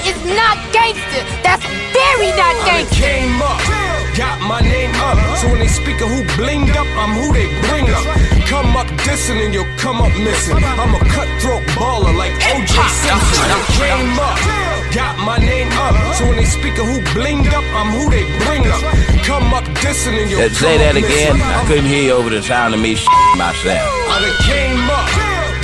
is not gangster. That's very not gangster. I came up, got my name up. So when they speak of who blinged up, I'm who they bring up. Come up dissing and you'll come up missing. I'm a cutthroat baller like O.J. Simpson. I came up, got my name up. So when they speak of who blinged up, I'm who they bring up. Come up dissing and you'll come Say that up again. missing. I couldn't hear you over the sound of me myself. I done came up,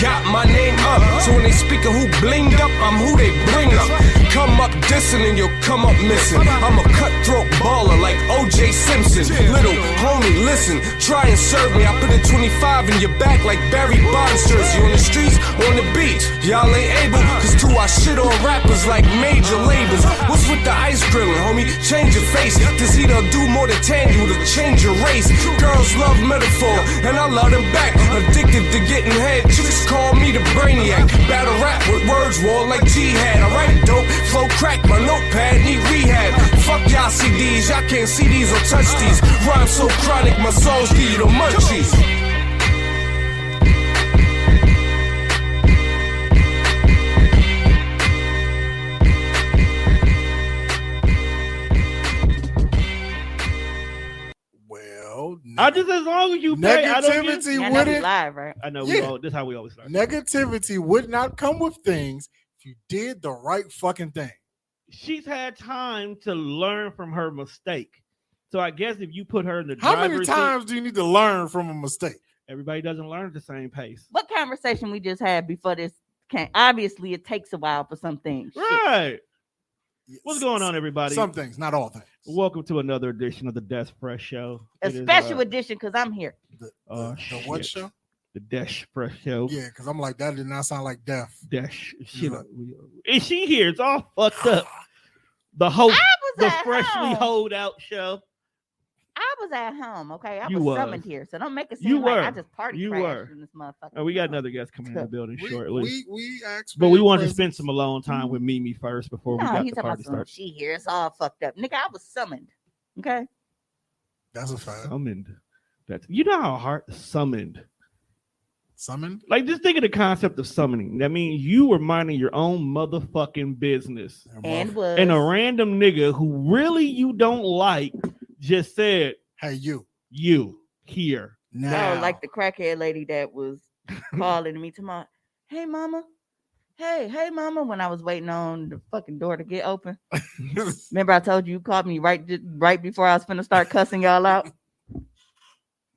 got my name up. So when they speak of who blinged up, I'm who they bring up. Come up dissing and you'll come up missing. I'm a cutthroat baller like O.J. Simpson. Little homie, listen, try and serve me. I put a 25 in your back like Barry Bonds jersey. On the streets, on the beach, y'all ain't able. Cause too I shit on rappers like major labels. What's with the ice grilling, homie? Change your face. This heat'll do more to tan you to change your race. Girls love metaphor, and I love them back. Addicted to getting head, chicks call me the brainiac. Battle rap with words, war like jihad. I write dope, flow crack, my notepad need rehab. Fuck y'all CDs, y'all can't see these or touch these. Rhyme so chronic, my songs give you the munchies. Well, I just as long as you pay, negativity wouldn't. Live, right? I know. Yeah. This is how we always start. Negativity would not come with things if you did the right fucking thing. She's had time to learn from her mistake. So I guess if you put her in the How many driver's seat, times do you need to learn from a mistake? everybody doesn't learn at the same pace. What conversation we just had before this came? Obviously, it takes a while for some things. Shit. Right. What's going on, everybody? Some things, not all things. Welcome to another edition of the Desk Fresh Show. A It is, special edition because I'm here. The what shit. show? The Desk Fresh Show. Yeah, because I'm like, that did not sound like death. Dash shit. Right. Is she here? It's all fucked up. The host, the at freshly home. hold out show. I was at home, okay? I You was was. summoned here, so don't make it seem You like were. I just party You crashed were. in this motherfucker. And we got another guest coming in the building shortly. We asked, But we wanted to spend some alone time with Mimi first before we No, got he's the talking party about some started. she here. It's all fucked up. Nigga, I was summoned. Okay? That's a fact. Summoned. That's you know how hard summoned. Summoned? Like just think of the concept of summoning. That means you were minding your own motherfucking business. And was. And a random nigga who really you don't like just said, Hey, you here. now. No, like the crackhead lady that was calling me tomorrow. Hey, mama. Hey, mama. When I was waiting on the fucking door to get open. Remember I told you called me right before I was finna start cussing y'all out?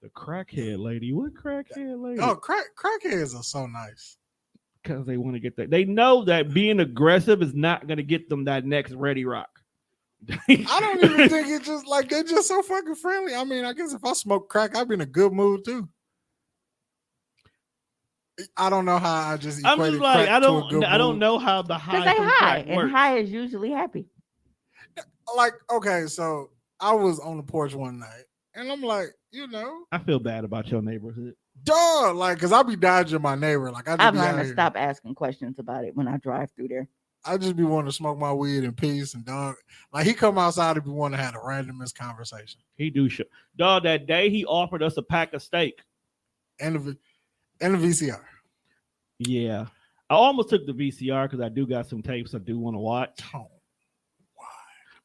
The crackhead lady. What crackhead lady? Oh, crackheads are so nice. Because they want to get that. They know that being aggressive is not going to get them that next Ready Rock. I don't even think it's just like they're just so fucking friendly. I mean, I guess if I smoke crack, I'd be in a good mood too. I don't know how I just I'm equated just like, crack to a good I don't mood. know how the high Because they from high. crack And works. high is usually happy. Like, okay, so I was on the porch one night and I'm like, I feel bad about your neighborhood. dog, like, cause I be dodging my neighbor. Like, I just I've be learned out to here. stop asking questions about it when I drive through there. I just be wanting to smoke my weed in peace and dog. Like, he come outside and be wanting to have a randomest conversation. He do shit. Dog, that day he offered us a pack of steak. And the VCR. Yeah. I almost took the VCR because I do got some tapes I do want to watch. Oh, why?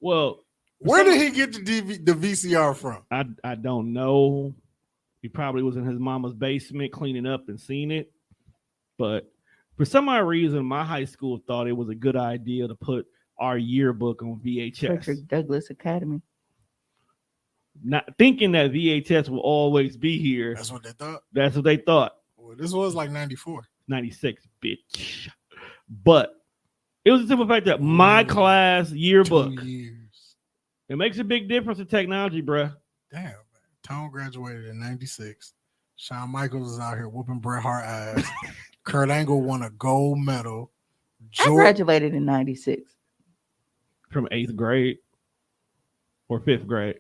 Well, Where did he get the VCR from? I don't know. He probably was in his mama's basement cleaning up and seen it. But for some odd reason, my high school thought it was a good idea to put our yearbook on VHS. Frederick Douglass Academy. Not thinking that VHS will always be here. That's what they thought. That's what they thought. Well, this was like 94. 96, bitch. But it was the simple fact that my class yearbook, 2 years. it makes a big difference in technology, bruh. Damn, man. Tone graduated in 96. Shawn Michaels is out here whooping Bret Hart ass. Kurt Angle won a gold medal. I graduated in 96. From 8th grade or 5th grade.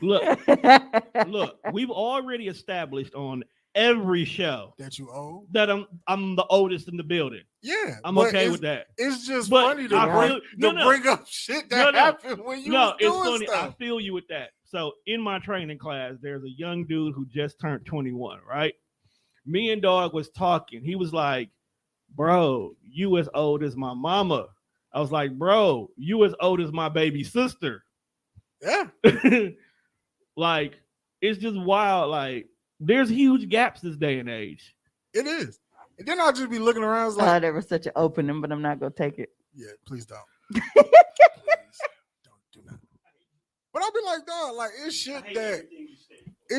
Look, we've already established on every show that you owe that I'm the oldest in the building. Yeah, I'm but okay with that. It's just But funny to, I bring, feel- to no. bring up shit that No. happened when you was It's doing funny. I stuff. feel you with that. So in my training class, there's a young dude who just turned 21, right? Me and Dog was talking. He was like, bro, you as old as my mama. I was like, bro, you as old as my baby sister. Yeah. Like, it's just wild. Like, there's huge gaps this day and age. It is. And then I'll just be looking around. It's like, There was such an opening, but I'm not gonna take it. yeah, please don't. Please do not. But I'll be like, dog, like it's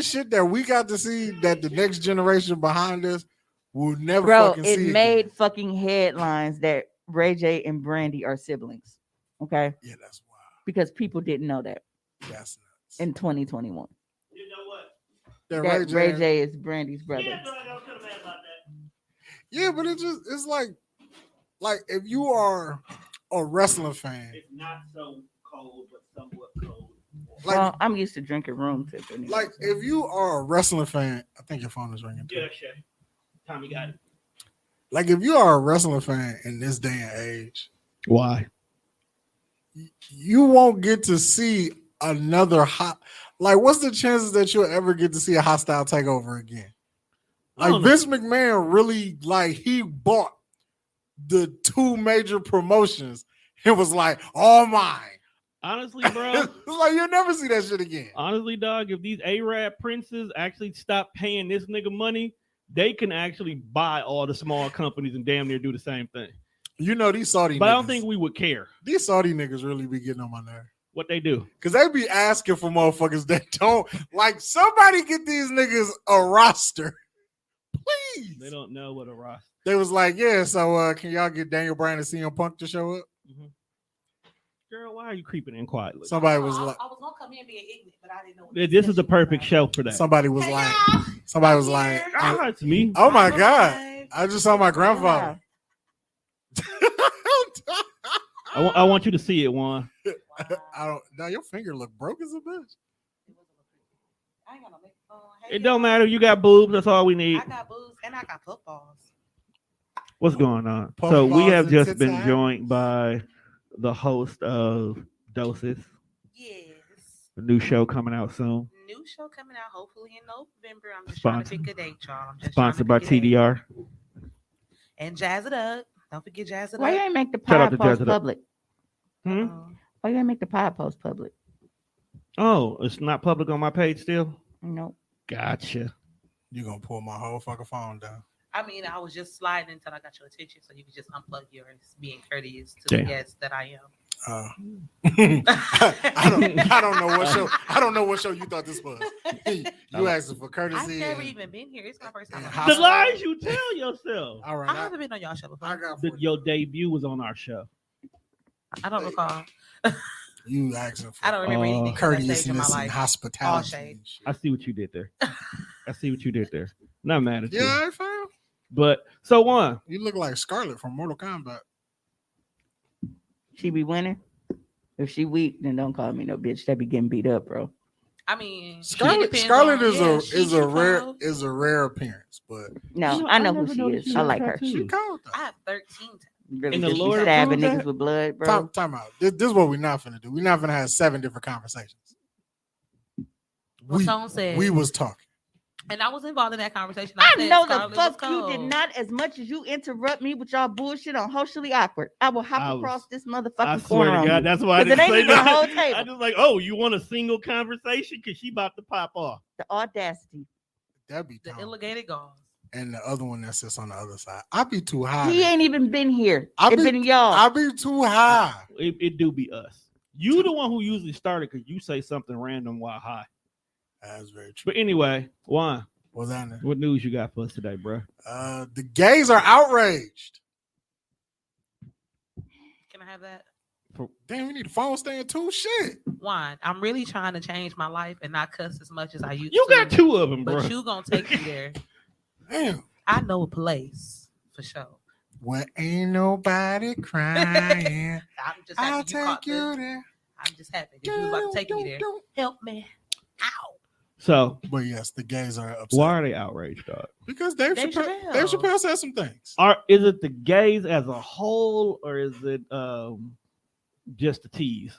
shit that we got to see that the next generation behind us will never Bro, fucking it see. made again. fucking headlines that Ray J and Brandy are siblings. Okay, Yeah, that's wild. because people didn't know that That's nuts. in 2021. You know what? That Ray J is Brandy's brother. Yeah, but I don't feel bad about that. Yeah, but it's like if you are a wrestling fan, It's not so cold, but somewhat cold. like Well, I'm used to drinking room temperature. like if you are a wrestling fan, I think your phone is ringing too. Yeah, Shay. Tommy got it. Like if you are a wrestling fan in this day and age, Why? you won't get to see another hot. Like, what's the chances that you'll ever get to see a hostile takeover again? I don't Like know. Vince McMahon really like he bought the two major promotions and was like, all mine. Honestly, bro. Like you'll never see that shit again. Honestly, dog, if these Arab princes actually stop paying this nigga money, they can actually buy all the small companies and damn near do the same thing. You know these Saudi But niggas. I don't think we would care These Saudi niggas really be getting on my nerve. what they do. Cause they be asking for motherfuckers that don't like somebody get these niggas a roster. Please. They don't know what a roster. They was like, yeah, so can y'all get Daniel Bryan and CM Punk to show up? Mm-hmm. Girl, why are you creeping in quietly? Somebody was like, I was gonna come in being ignorant, but I didn't know. This is the perfect show for that. somebody was like, Ah, it's me. oh my God. I just saw my grandfather. I want you to see it, Juan. I don't now your finger look broke as a bitch. I ain't got no makeup on. It don't matter. You got boobs. That's all we need. I got boobs and I got footballs. What's going on? Puff So we balls have and just tits been out. joined by the host of Doses, Yes. a new show coming out soon, New show coming out hopefully in November. I'm just Sponsored- trying to pick a date, y'all. I'm just sponsored trying by to pick a date. TDR. And Jazz It Up. Don't forget Jazz It Why you Up. ain't make the Shout out pod to post Jazz It Up. public? Hmm? Why you ain't make the pod post public? Oh, it's not public on my page still? Nope. Gotcha. You gonna pull my whole fucking phone down. I mean, I was just sliding until I got your attention, so you could just unplug yours, being courteous to Damn. the guest that I am. I don't know what show. I don't know what show you thought this was. You asking for I've courtesy. never and- even been here. It's my first time. and on house- The lies you tell yourself. All right, I haven't been on y'all show before. I got Your debut was on our show. I don't recall. you asking for I don't remember anything from that stage in my courteousness and life. hospitality. shade. and shit. I see what you did there. I see what you did there. Not mad at you. Yeah, I found. But so Juan, You look like Scarlett from Mortal Kombat. She be winning. If she weak, then don't call me no bitch. That be getting beat up, bro. I mean, it Scarlett depends Scarlett on- is yeah, a she is a can rare call. is a rare appearance, but No, You know, I know I who never she noticed is. she I had like her. tattoos. she cold though. I have 13. Really And the just be Lord stabbing approved niggas that? with blood, bro. Time out. This is what we're not finna do. We're not finna have 7 different conversations. Well, someone said, we was talking. and I was involved in that conversation. I said know the Scarlett fuck was you cold. did not. As much as you interrupt me with y'all bullshit on socially awkward, I will hop I was- across this I motherfucking swear corner to on God, you. that's why I 'Cause it didn't ain't say even a that. whole table. I just like, oh, you want a single conversation? Because she about to pop off. The audacity. That'd be The Tom. illegated gauze. And the other one that sits on the other side. I'd be too high. He ain't even been here. I It be- been y'all. I'd be too high. It do be us. You the one who usually started because you say something random while high. That's very true. But anyway, Juan, What's that? Name? what news you got for us today, bro? The gays are outraged. Can I have that? Damn, we need a phone stand too. Shit. One, I'm really trying to change my life and not cuss as much as I used You to. got 2 of them, bro. But you gonna take me there. Damn. I know a place for sure. When ain't nobody crying, I'm just I'll happy you caught take you there. I'm just happy that you was about to take me there. Help me. Ow. So But yes, the gays are upset. why are they outraged, dog? Because Dave Dave Chappelle. Chappelle. Dave Chappelle said some things. Is it the gays as a whole, or is it just the tease?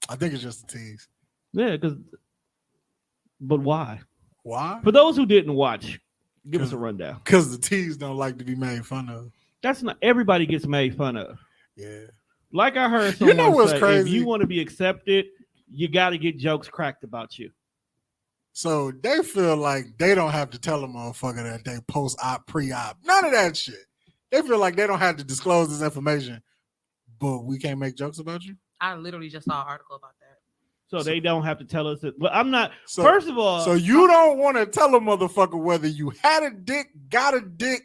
I think it's just a tease. Yeah, but why? Why? For those who didn't watch, give us a rundown. Because the tees don't like to be made fun of. That's not everybody gets made fun of. Yeah. Like I heard You someone know what's say, crazy? if you want to be accepted, you got to get jokes cracked about you. So they feel like they don't have to tell a motherfucker that they post-op, pre-op. None of that shit. They feel like they don't have to disclose this information, but we can't make jokes about you. I literally just saw an article about that. So they don't have to tell us that. But I'm not. So, first of all, so you don't want to tell a motherfucker whether you had a dick, got a dick,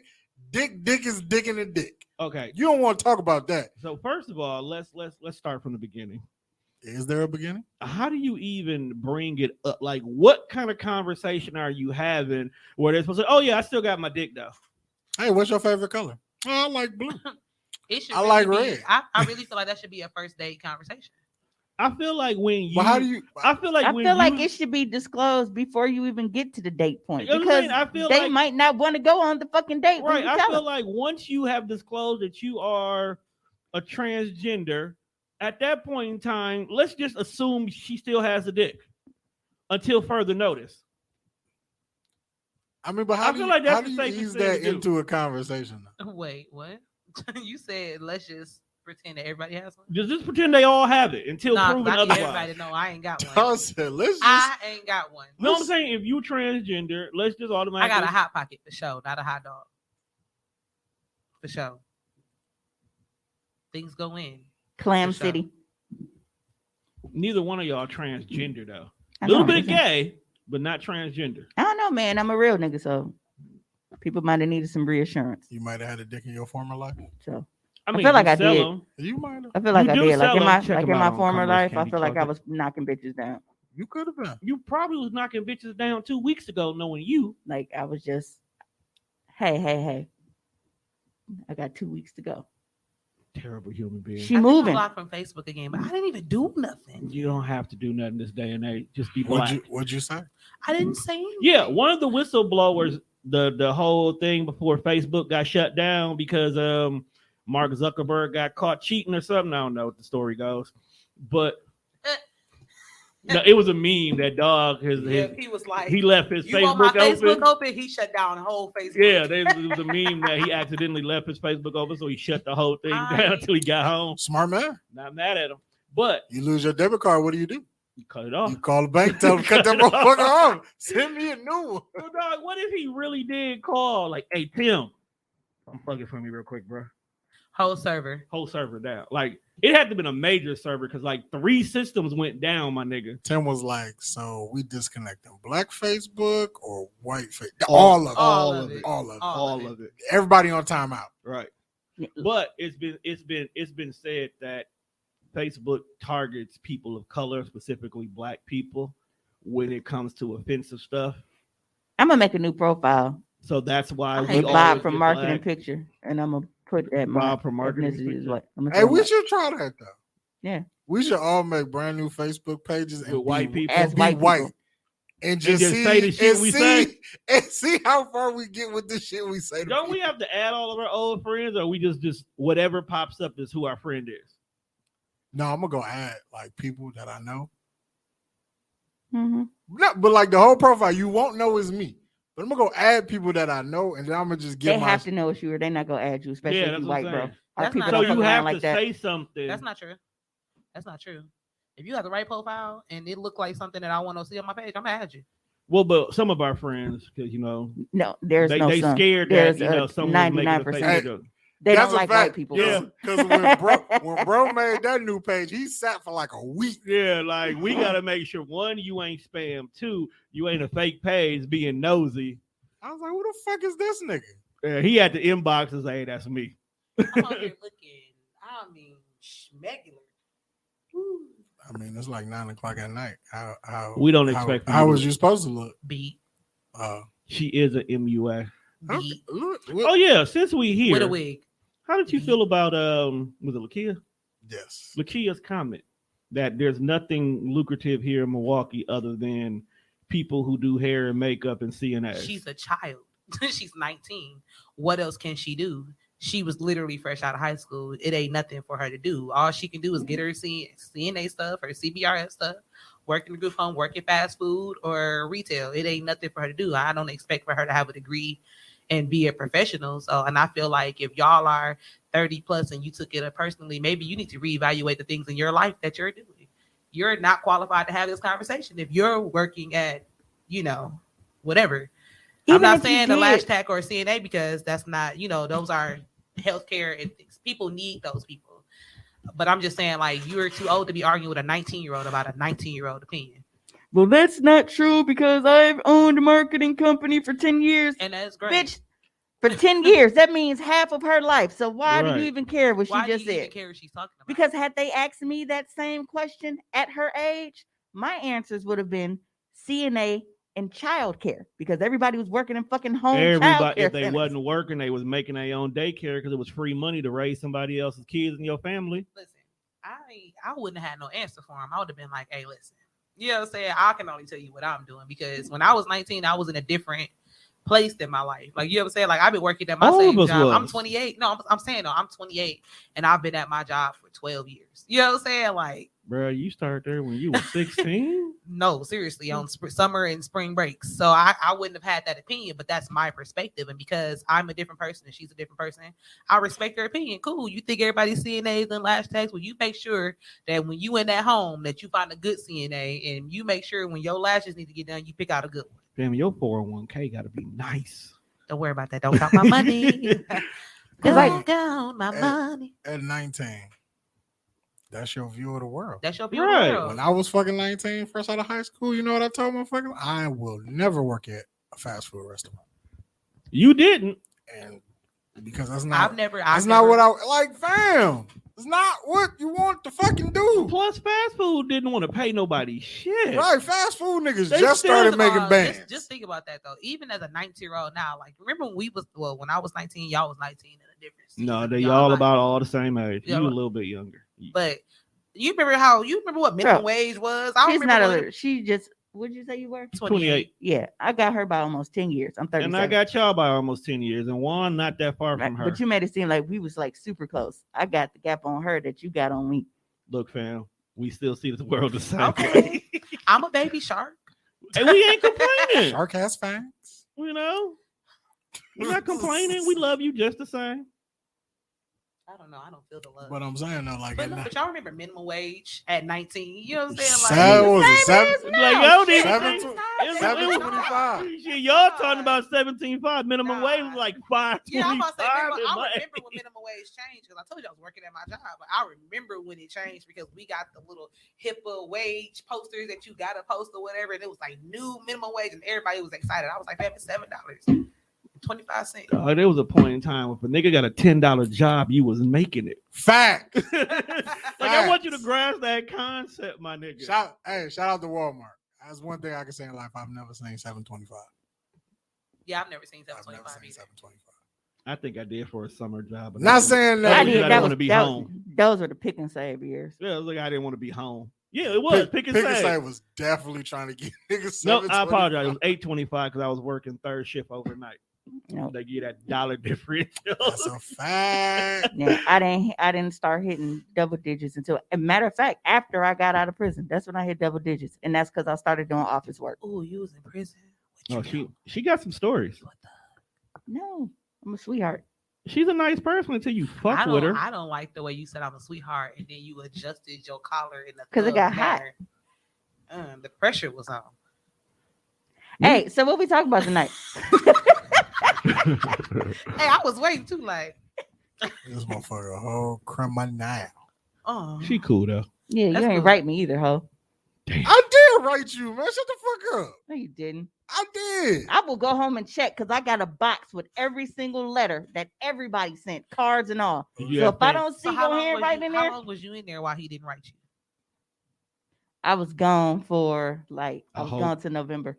dick is dick in a dick. okay. You don't want to talk about that. So first of all, let's start from the beginning. Is there a beginning? How do you even bring it up? Like, what kind of conversation are you having where they're supposed to say, "Oh yeah, I still got my dick though"? Hey, what's your favorite color? Oh, I like blue. It should I really like be- red. I really feel like that should be a first date conversation. I feel like when you. But how do you? I feel like I when feel like you- it should be disclosed before you even get to the date point, You know what I'm because saying? I feel they like- might not want to go on the fucking date. When Right. you I tell feel them. like once you have disclosed that you are a transgender, at that point in time, let's just assume she still has a dick until further notice. I mean, but I how feel do you, like that's how the do you safest ease thing that to do. into a conversation? Wait, what? You said let's just pretend that everybody has one. Just pretend they all have it until Nah, 'cause proven I need otherwise. everybody to know I ain't got I one. said, let's just. I ain't got one. No, I'm saying if you transgender, let's just I automatically. got a hot pocket for show, not a hot dog. For show. Things go in. Clam For sure. City. Neither one of y'all transgender though. I A little know, bit of isn't it? gay, but not transgender. I don't know, man. I'm a real nigga, so people might have needed some reassurance. You might have had a dick in your former life. So I feel mean, like you I sell did. 'em. You might have. I feel like You I do did. Like sell in my 'em. Check 'em in my out on former Cumberland life, I Candy feel like I Chocolate. was knocking bitches down. You could have been. You probably was knocking bitches down 2 weeks ago, knowing you. Like I was just, hey. I got 2 weeks to go. Terrible human being. She I think moving. I'm blocked from Facebook again, but I didn't even do nothing. You don't have to do nothing this day and age. Just be black. What'd you say? I didn't say anything. Yeah, one of the whistleblowers, the whole thing before Facebook got shut down because Mark Zuckerberg got caught cheating or something. I don't know what the story goes, but no, it was a meme that dog He was like, he left his "You want my Facebook Facebook open. open?" He shut down the whole Facebook. Yeah, it was a meme that he accidentally left his Facebook open, so he shut the whole thing down until he got home. Smart man. Not mad at him, but You lose your debit card. What do? you cut it off. You call the bank, tell them cut that Cut it motherfucker off. off. Send me a new one. So, dog, what if he really did call? Like, hey, Tim, unplug it for me real quick, bro. Whole server. Whole server down. Like, it had to have been a major server because like 3 systems went down, my nigga. Tim was like, so we disconnecting black Facebook or white Facebook? All of it. All of it. All of it. All of it. Everybody on timeout. Right. But it's been said that Facebook targets people of color, specifically black people, when it comes to offensive stuff. I'm gonna make a new profile. So that's why I we hate With always Bob always from get Marketing flagged. Picture, and I'm gonna put that my Bob from Marketing ethnicity is Picture. what. I'm gonna Hey, say we that. should try that though. Yeah. We should all make brand new Facebook pages and With white people. As be white white. people. And just, just see, say the shit and we see, say. and see how far we get with the shit we say. to Don't we people. have to add all of our old friends, or we just whatever pops up is who our friend is? No, I'm gonna go add like people that I know. Mhm. No, but like the whole profile, you won't know is me. But I'm gonna go add people that I know, and then I'm gonna just They give my. have to know it's you, or they're not gonna add you, especially Yeah, if that's you what I'm white, bro. saying. Our That's people not don't So fuck you around have like to that. say something. That's not true. That's not true. If you have the right profile and it look like something that I want to see on my page, I'm gonna add you. Well, but some of our friends, because you know, No, there's they no some. scared There's that you know someone's making a 99%. Facebook joke. They That's don't a like fact. white people. Yeah. bro. Because when bro made that new page, he sat for like a week. Yeah, like we gotta make sure 1, you ain't spam. 2, you ain't a fake page being nosy. I was like, who the fuck is this nigga? He had to inbox and say, "Hey, that's me." I'm out here looking. I mean, schmegular. Woo. I mean, it's like 9 o'clock at night. How We don't how- expect. How was you supposed to look? Beat. She is an MUA. Beat. Look, Oh yeah, since we here, With a wig. how did you feel about was it Lakia? yes. Lakia's comment that there's nothing lucrative here in Milwaukee other than people who do hair and makeup and CNA. She's a child. She's 19. What else can she do? She was literally fresh out of high school. It ain't nothing for her to do. All she can do is get her CNA stuff, her CBRS stuff, work in the group home, work in fast food or retail. It ain't nothing for her to do. I don't expect for her to have a degree and be a professional. So, and I feel like if y'all are 30 plus and you took it personally, maybe you need to reevaluate the things in your life that you're doing. You're not qualified to have this conversation if you're working at, whatever. I'm not saying the lash tech or CNA because that's not, those are healthcare ethics. People need those people. But I'm just saying, like, you're too old to be arguing with a 19-year-old about a 19-year-old opinion. Well, that's not true because I've owned a marketing company for 10 years. And that's great. Bitch, for 10 years, that means half of her life. So why do you even care what she just said? Why do you even care what she's talking about? Because had they asked me that same question at her age, my answers would have been CNA and childcare because everybody was working in fucking home. Everybody, if they wasn't working, they was making their own daycare because it was free money to raise somebody else's kids in your family. Listen, I wouldn't have had no answer for him. I would have been like, hey, listen, you know what I'm saying? I can only tell you what I'm doing because when I was 19, I was in a different place in my life. Like, you know what I'm saying? Like, I've been working at my same job. I'm 28. No, I'm saying, I'm 28 and I've been at my job for 12 years. You know what I'm saying? Like, bro, you started there when you were 16? No, seriously, on summer and spring breaks. So I wouldn't have had that opinion, but that's my perspective. And because I'm a different person and she's a different person, I respect her opinion. Cool. You think everybody's CNAs and lash techs? Well, you make sure that when you in that home that you find a good CNA and you make sure when your lashes need to get done, you pick out a good one. Damn, your 401k got to be nice. Don't worry about that. Don't count my money. Don't count my money. At 19. That's your view of the world. That's your view of the world. When I was fucking 19, fresh out of high school, you know what I told motherfuckers? I will never work at a fast food restaurant. You didn't. And because that's not not what I like, fam. It's not what you want to fucking do. Plus, fast food didn't want to pay nobody shit. Right, fast food niggas just started making bands. Just think about that though. Even as a 19-year-old now, like remember when I was 19, y'all was 19 in a different season. No, they all about all the same age. You a little bit younger. But you remember what minimum wage was? I don't remember. She just, what did you say you were? 28. Yeah, I got her by almost 10 years. I'm 37. And I got y'all by almost 10 years. And Juan not that far from her. But you made it seem like we was like super close. I got the gap on her that you got on me. Look, fam, we still see the world the same way. I'm a baby shark. And we ain't complaining. Shark has fangs. You know? We're not complaining. We love you just the same. I don't know. I don't feel the love. But I'm saying though, like, but y'all remember minimum wage at 19? You know what I'm saying? Y'all talking about 17.5. Minimum wage was like $5.25. Yeah, I'm about to say, I remember when minimum wage changed because I told you I was working at my job. But I remember when it changed because we got the little HIPAA wage posters that you got to post or whatever, and it was like new minimum wage, and everybody was excited. I was like, "Fam, it's $7.25." There was a point in time if a nigga got a $10 job, you was making it. Fact. I want you to grasp that concept, my nigga. Shout out to Walmart. That's one thing I can say in life. I've never seen $7.25. Yeah, I've never seen $7.25 either. I think I did for a summer job. But not saying that. I didn't want to be home. Those were the pick and save years. Yeah, it was like I didn't want to be home. Yeah, it was. Pick and save was definitely trying to get niggas. No, I apologize. It was $8.25 because I was working third shift overnight. No. They get that dollar differential. That's a fact. Yeah, I didn't start hitting double digits until, as a matter of fact, after I got out of prison. That's when I hit double digits, and that's because I started doing office work. Oh, you was in prison? Oh, she got some stories. No, I'm a sweetheart. She's a nice person until you fuck with her. I don't like the way you said I'm a sweetheart, and then you adjusted your collar in the because it got hot. The pressure was on. Hey, so what we talking about tonight? Hey, I was waiting too, like this motherfucker, whole criminal. Oh, she cool though. Yeah, you ain't write me either, ho. Damn. I did write you, man. Shut the fuck up. No, you didn't. I did. I will go home and check because I got a box with every single letter that everybody sent, cards and all. So if I don't see your handwriting in there, how long was you in there while he didn't write you? I was gone for gone to November.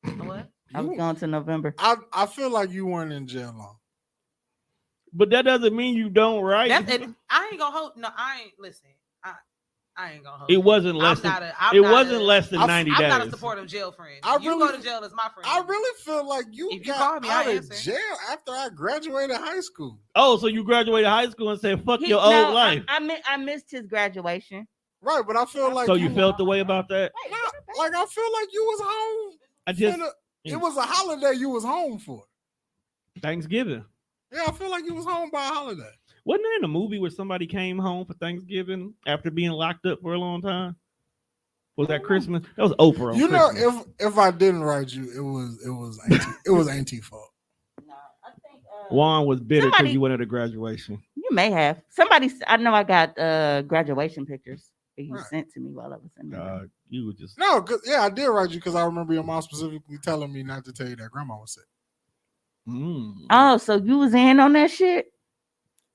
What? I was gone to November. I feel like you weren't in jail long. But that doesn't mean you don't write. I ain't gonna hold. No, I ain't. Listen, I ain't gonna hold. It wasn't less than. It wasn't less than 90 days. I'm not a supportive jail friend. You go to jail as my friend. I really feel like you got out of jail after I graduated high school. Oh, so you graduated high school and said, "Fuck your old life." I missed his graduation. Right, but I feel like so you felt the way about that. Like I feel like you was home. It was a holiday you was home for. Thanksgiving. Yeah, I feel like he was home by a holiday. Wasn't there in a movie where somebody came home for Thanksgiving after being locked up for a long time? Was that Christmas? That was Oprah. On You know, Christmas. if I didn't write you, it was Auntie fault. No, I think Juan was bitter because somebody- you went at a graduation. you may have. I know I got graduation pictures that you Right. sent to me while I was in there. You were just No, I did write you because I remember your mom specifically telling me not to tell you that grandma was sick. Oh, so you was in on that shit?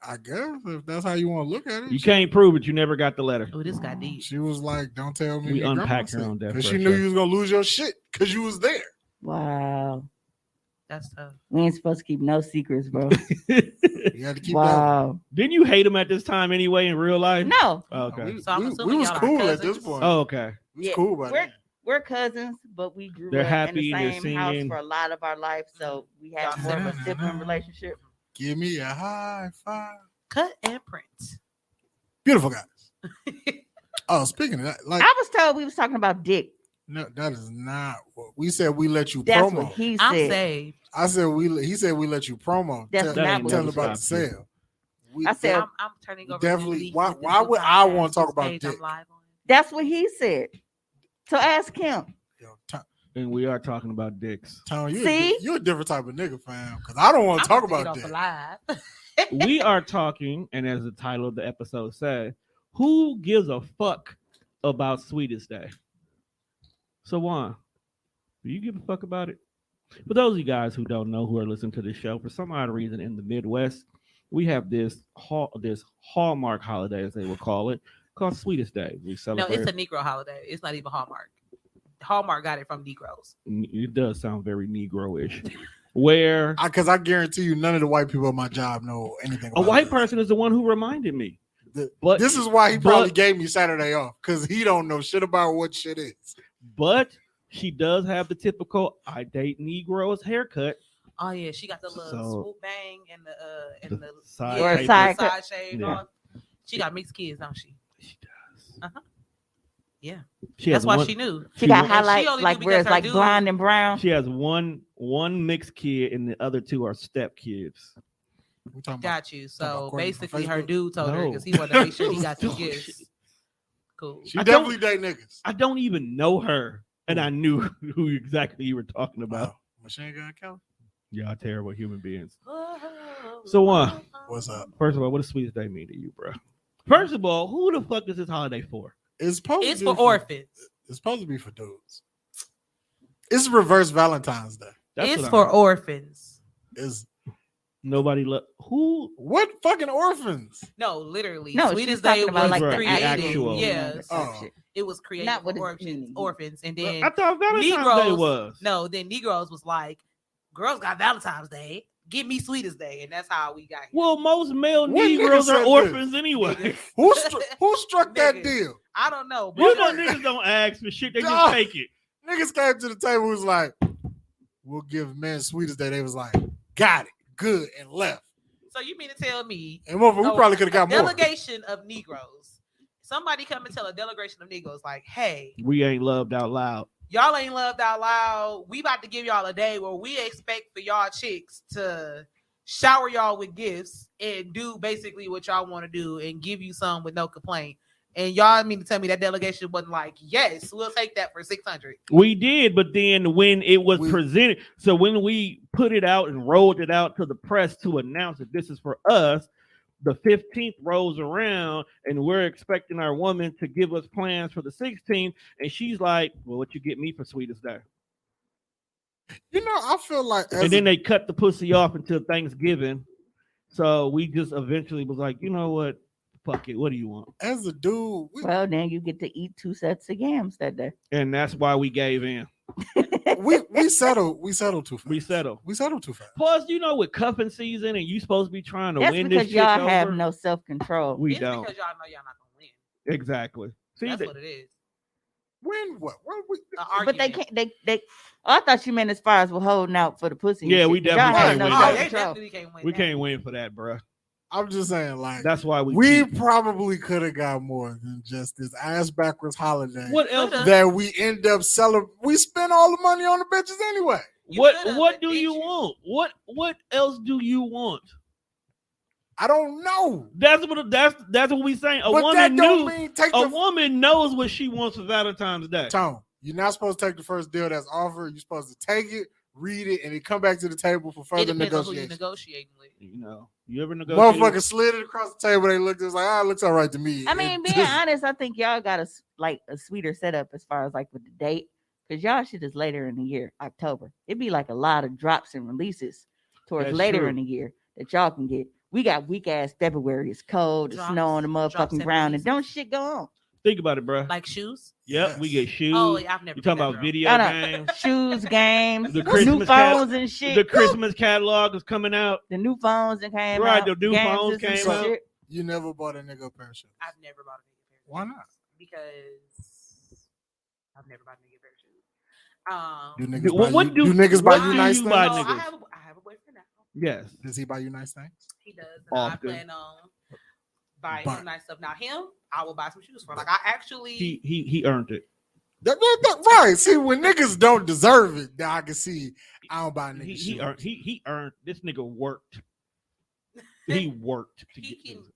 I guess if that's how you want to look at it. You can't prove it. You never got the letter. Oh, this got deep. She was like, "Don't tell me." We your grandma unpacked her sick," on that because she first knew show. you was gonna lose your shit because you was there. Wow. That's tough. We ain't supposed to keep no secrets, bro. You had to keep that. Wow. Didn't you hate him at this time anyway in real life? No, Okay. So I'm we assuming was y'all are cool at this cousins? point. Oh, okay. We was Yeah, cool by then. we're cousins, but we grew They're up happy, in they're the same house singing. for a lot of our life, so we have Y'all more of a singing. sibling relationship. Give me a high five. Cut and print. Beautiful guys. Oh, speaking of that, like I was told we was talking about dick. no, that is not what we said. We let you That's promo. what he I'm said. saved. I said he said we let you promo. That's tell, not ain't what tell he about the said. sale. We, I said- I'm turning over. Definitely. new leaf Why- with this why new would I podcast. wanna talk This about page I'm dick? live on. That's what he said. So ask him. yo, And we are talking about dicks. Tone, See? you're a different type of nigga, fam. Because I don't want I'm to talk about to about get dick. off alive. We are talking, and as the title of the episode said, who gives a fuck about Sweetest Day? So Juan, do you give a fuck about it? For those of you guys who don't know, who are listening to this show, for some odd reason in the Midwest, we have this Hallmark holiday, as they will call it, called Sweetest Day. We No, celebrate. it's a Negro holiday. It's not even Hallmark. Hallmark got it from Negroes. It does sound very Negro-ish. Where Because I guarantee you, none of the white people at my job know anything. a About white this. person is the one who reminded me. But This is why he probably but- gave me Saturday off because he don't know shit about what shit is. But she does have the typical "I date Negroes" haircut. Oh yeah, she got the little So- swoop bang and the side Or taper. side side shade Yeah. on. She got mixed kids, don't she? She does. Uh-huh. Yeah, She that's has why one, she knew. She got won- highlights only like do where because it's her like dude- blonde and brown. She has one mixed kid, and the other two are step kids. We talking about Got you. Talking So about Courtney from basically, her Facebook? dude told her No. because he wanted to make sure he got two Oh, kids. shit. Cool. she I definitely date niggas. I don't even know her, and I knew who exactly you were talking about. Wow. Machine Gun Kelly. Y'all terrible human beings. Oh, So, What's up? First of all, what does Sweetest Day mean to you, bro? First of all, who the fuck is this holiday for? It's supposed It's to be for orphans. It's supposed to be for dudes. It's reverse Valentine's Day. It's what for I- orphans. Is nobody. Who? what fucking orphans? No, literally. No, she's Sweetest Day talking was about like the created. actual- Yes, Oh. it was created Not for what it's orphans. meaning. Orphans, and then I thought Valentine's Day Negroes was. No, then Negroes was like, girls got Valentine's Day. Give me Sweetest Day, and that's how we got here. Well, most male What nigga Negroes said are this? orphans anyway. Niggas. Who struck that Niggas. deal? I don't know, but You know niggas don't ask for shit; they just Dog. take it. Niggas came to the table was like, we'll give men Sweetest Day. They was like, got it, good, and left. so you mean to tell me And we probably could have got a more. delegation of Negroes? Somebody come and tell a delegation of Negroes like, hey, We ain't loved out loud. y'all ain't loved out loud. We about to give y'all a day where we expect for y'all chicks to shower y'all with gifts and do basically what y'all want to do and give you some with no complaint. And y'all mean to tell me that delegation wasn't like, yes, we'll take that for 600. We did, but then when it was We- presented, so when we put it out and rolled it out to the press to announce that this is for us, the 15th rolls around and we're expecting our woman to give us plans for the 16th, and she's like, "Well, what you get me for Sweetest Day?" You know, I feel like as And then they cut the pussy off until Thanksgiving. So we just eventually was like, you know what? Fuck it. What do you want? as a dude, Well, then you get to eat 2 sets of yams that day. And that's why we gave in. we settled too fast. We settled. We settled too fast. Plus, you know, with cuffing season and you supposed to be trying to That's win this because shit y'all have over, no self-control. we It's don't. because y'all know y'all not gonna win. Exactly. See, That's that- what it is. When what? What we, An But they argument. can't. They. Oh, I thought you meant as far as we're holding out for the pussy. and Yeah, shit, we 'cause y'all definitely have can't no win Oh, that. they self-control. definitely can't win. we that. can't win for that, bro. I'm just saying, like, That's why we we keep- probably could have got more than just this ass backwards holiday What else? Coulda. that we end up selling. We spend all the money on the bitches anyway. What do you want? What else do you want? I don't know. That's what we saying. A But woman that don't knew. mean take A the woman knows what she wants for Valentine's Day. Tone. You're not supposed to take the first deal that's offered. You're supposed to take it, read it, and then come back to the table for It further depends on who you're negotiation. negotiating with. You know, you ever negotiate? Motherfucker slid it across the table. They looked. It was like, it looks all right to me. I mean, being honest, I think y'all got a sweeter setup as far as like with the date, because y'all shit is later in the year, October. It'd be like a lot of drops and releases towards That's later true. in the year that y'all can get. We got weak ass February. It's cold. It's Drops- snow on the drops motherfucking and ground, and releases. don't shit go on. Think about it, bro. Like shoes. Yep, we get shoes. Oh, yeah, I've never. You talking been that about girl. video I know. games? Shoes, games, The new Christmas phones and shit. The Christmas catalog is coming out. The new phones that came Right, out. the new games phones and some came out. shit. You never bought a nigga a pair of shoes. I've never bought a nigga pair of shoes. Why not? Because I've never bought a nigga pair of shoes. Do niggas What- buy what you, do- do niggas buy what you do nice you things? buy No, niggas? I have a boyfriend now. Yes. Does he buy you nice things? He does. And I Often. plan on buying But- him nice stuff. Now him, I will buy some shoes for. Like I actually. He earned it. Right. See, when niggas don't deserve it, then I can see I don't buy niggas shoes. He earned. This nigga worked. He worked to he get can. this.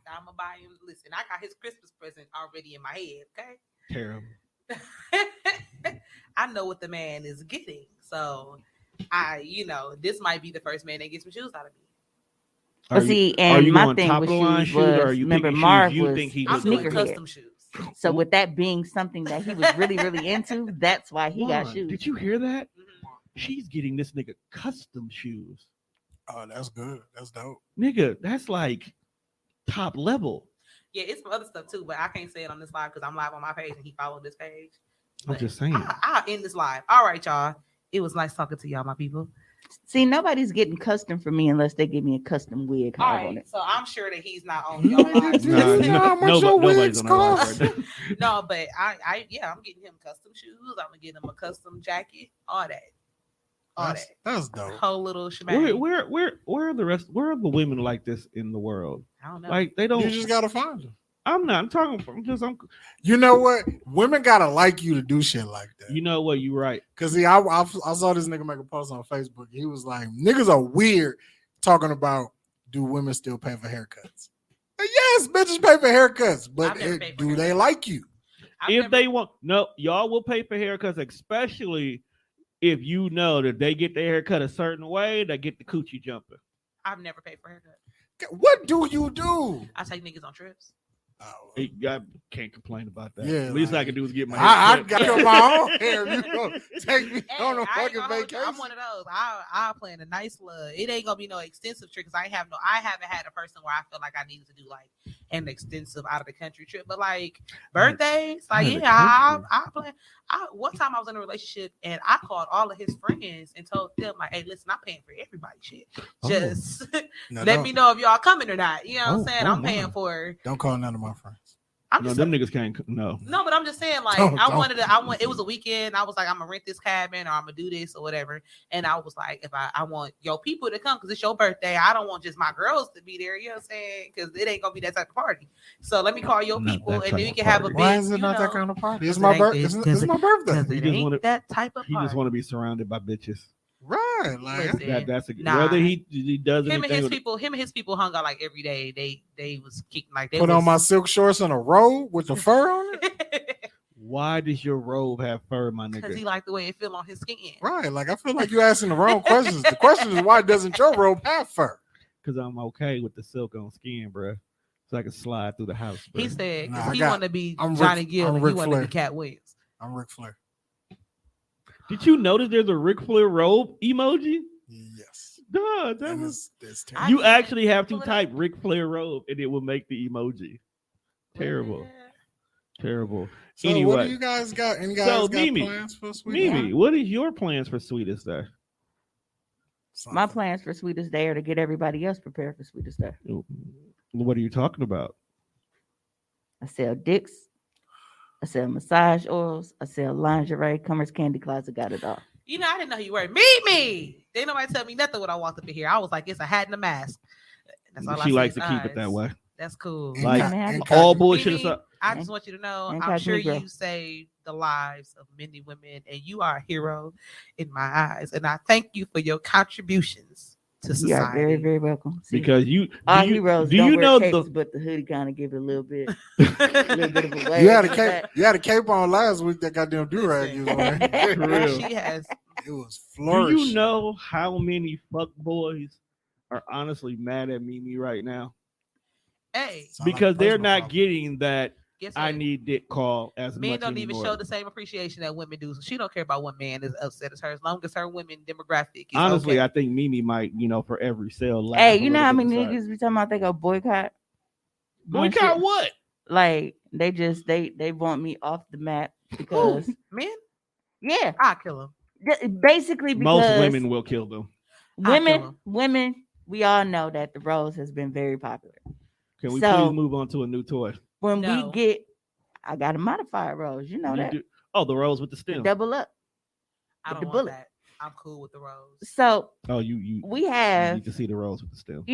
I'm gonna buy him. Listen, I got his Christmas present already in my head. Okay. Terrible. I know what the man is getting. So this might be the first man that gets some shoes out of me. But see, are and you my going thing top with of the line shoes shoes, or was, are you remember, picking Marv shoes you was think he I'm was doing sneakerhead. custom shoes. So with that being something that he was really, really into, that's why he got Juan, shoes. Did you hear that? Mhm. She's getting this nigga custom shoes. Oh, that's good. That's dope. Nigga, that's like top level. Yeah, it's some other stuff too, but I can't say it on this live because I'm live on my page and he followed this page. I'm But just saying. I'll end this live. All right, y'all. It was nice talking to y'all, my people. See, nobody's getting custom for me unless they give me a custom wig All hard on right, it. so I'm sure that he's not on your live. Nah, You know how much your nobody's wigs on that live cost? right now. No, but I'm getting him custom shoes. I'm gonna get him a custom jacket. All that. That's dope. Whole little shebang. Where are the rest? Where are the women like this in the world? I don't know. Like they don't. You just gotta find them. I'm not. I'm talking from just. You know what? Women gotta like you to do shit like that. You know what? You right. Cause see, I saw this nigga make a post on Facebook. He was like, "Niggas are weird talking about do women still pay for haircuts?" Like, yes, bitches pay for haircuts, but I've never paid for do they haircuts. like you? I've If never- they want, no, y'all will pay for haircuts, especially if you know that they get their haircut a certain way, they get the coochie jumping. I've never paid for a haircut. What do you do? I take niggas on trips. Oh, I can't complain about that. Yeah, At least like- I can do is get my I haircut. got to my own hair. You gonna take me Hey, on a I ain't fucking gonna hold you. vacation? I'm one of those. I plan a nice little. It ain't gonna be no extensive trip because I haven't had a person where I feel like I needed to do like an extensive out of the country trip. But like birthdays, like Out of the I plan. One time I was in a relationship and I called all of his friends and told them like, "Hey, listen, I'm paying for everybody. Shit, Oh. just No, let don't- me know if y'all coming or not. You know what I'm Oh, saying? oh, I'm paying my. for. Don't call none of my friends. I'm No, just them niggas can't. No. no, but I'm just saying, like, Don't. it was a weekend. I was like, I'm gonna rent this cabin or I'm gonna do this or whatever. And I was like, if I want your people to come because it's your birthday, I don't want just my girls to be there, you know what I'm saying? Because it ain't gonna be that type of party. So let me call your Not people that and type then we of can have a party. big, Why is it you not that know, kind of party? It's 'cause my it ain't- birthday. it's- It's my birthday. because He it just ain't wanna- that type of He party. just want to be surrounded by bitches. Right. Like, Listen, That's a nah. whether he does him and anything. his with- people, hung out like every day. They was kicking like they put was, on my silk shorts and a robe with the fur on it. Why does your robe have fur, my because he nigga? liked the way it feel on his skin. Right. Like, I feel like you're asking the wrong questions. The question is, why doesn't your robe have fur? Because I'm okay with the silk on skin, bro. So I can slide through the house. Bruh. He said Nah, because I he got- wanted to be I'm Johnny Ric- Gill I'm and he Ric wanted to Flair. be Cat Williams. I'm Ric Flair. Did you notice there's a Ric Flair robe emoji? Yes. Duh, that And was. it's I You can't actually have to pull it up. type Ric Flair robe and it will make the emoji. Terrible. Terrible. So what Anyway. do you guys got? Any guys So, got Mimi, plans for sweet? Mimi, what is your plans for Sweetest Day? My plans for Sweetest Day are to get everybody else prepared for Sweetest Day. What are you talking about? I sell dicks. I sell massage oils. I sell lingerie. Cummer's Candy Closet got it all. You know, I didn't know who you were. Meet me. They nobody tell me nothing when I walked up in here. I was like, it's a hat and a mask. That's all I She see likes is to keep it that eyes. way. That's cool. And Like kinda happy. all Mimi, bullshit aside. I just want you to know, and I'm catch sure me, girl. you saved the lives of many women, and you are a hero in my eyes. And I thank you for your contributions to You are very, society. very welcome. See, Because our heroes do don't you wear know capes, the but the hoodie kind of give it a little bit of a wave. You had a to cape. that. You had a cape on last week. That goddamn do-rag you was wearing. For real. She has. It was Do flourishing. you know how many fuck boys are honestly mad at Mimi right now? Hey, Sound like Because a they're personal not problem. getting that guess I what? need dick call as Men much don't even anymore. show the same appreciation that women do. So she don't care about what man is upset as her, as long as her women demographic is Honestly, okay. I think Mimi might, for every sale. Laugh Hey, a you know little how bit many beside. niggas be talking about they go boycott? Boycott shit. what? Like they want me off the map because Who? Men? yeah, I'll kill him. basically because Most women will kill them. I'll kill 'em. women, we all know that the rose has been very popular. Can we So- please move on to a new toy? When No. we get, I got a modified rose, you know You that do- Oh, the rose with the to stem. double up. I With don't the want bullet. that. I'm cool with the rose. So Oh, you we you have, need to see the rose with the stem.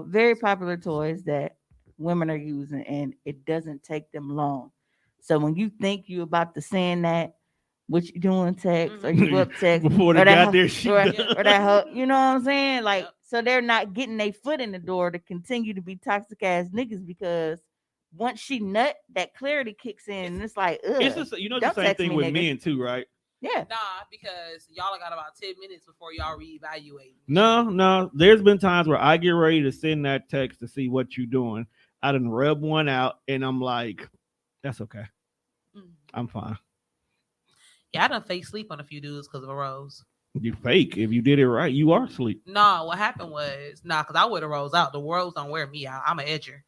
very popular toys that women are using, and it doesn't take them long. So when you think you about to send that, what you doing text or you up text Before they or that got ho- there, she or, done. or that ho- you know what I'm saying? Like, Yep. so they're not getting their foot in the door to continue to be toxic ass niggas because once she nut, that clarity kicks in, and it's like, ugh. It's the Don't same text thing me, with nigga. men too, right? Yeah. Nah, because y'all got about 10 minutes before y'all reevaluate. No. There's been times where I get ready to send that text to see what you doing. I done rub one out, and I'm like, that's okay. Mm. I'm fine. Yeah, I done fake sleep on a few dudes because of a rose. You fake. If you did it right, you are asleep. No, what happened was, because I wear the rose out. The rose don't wear me out. I'm an edger.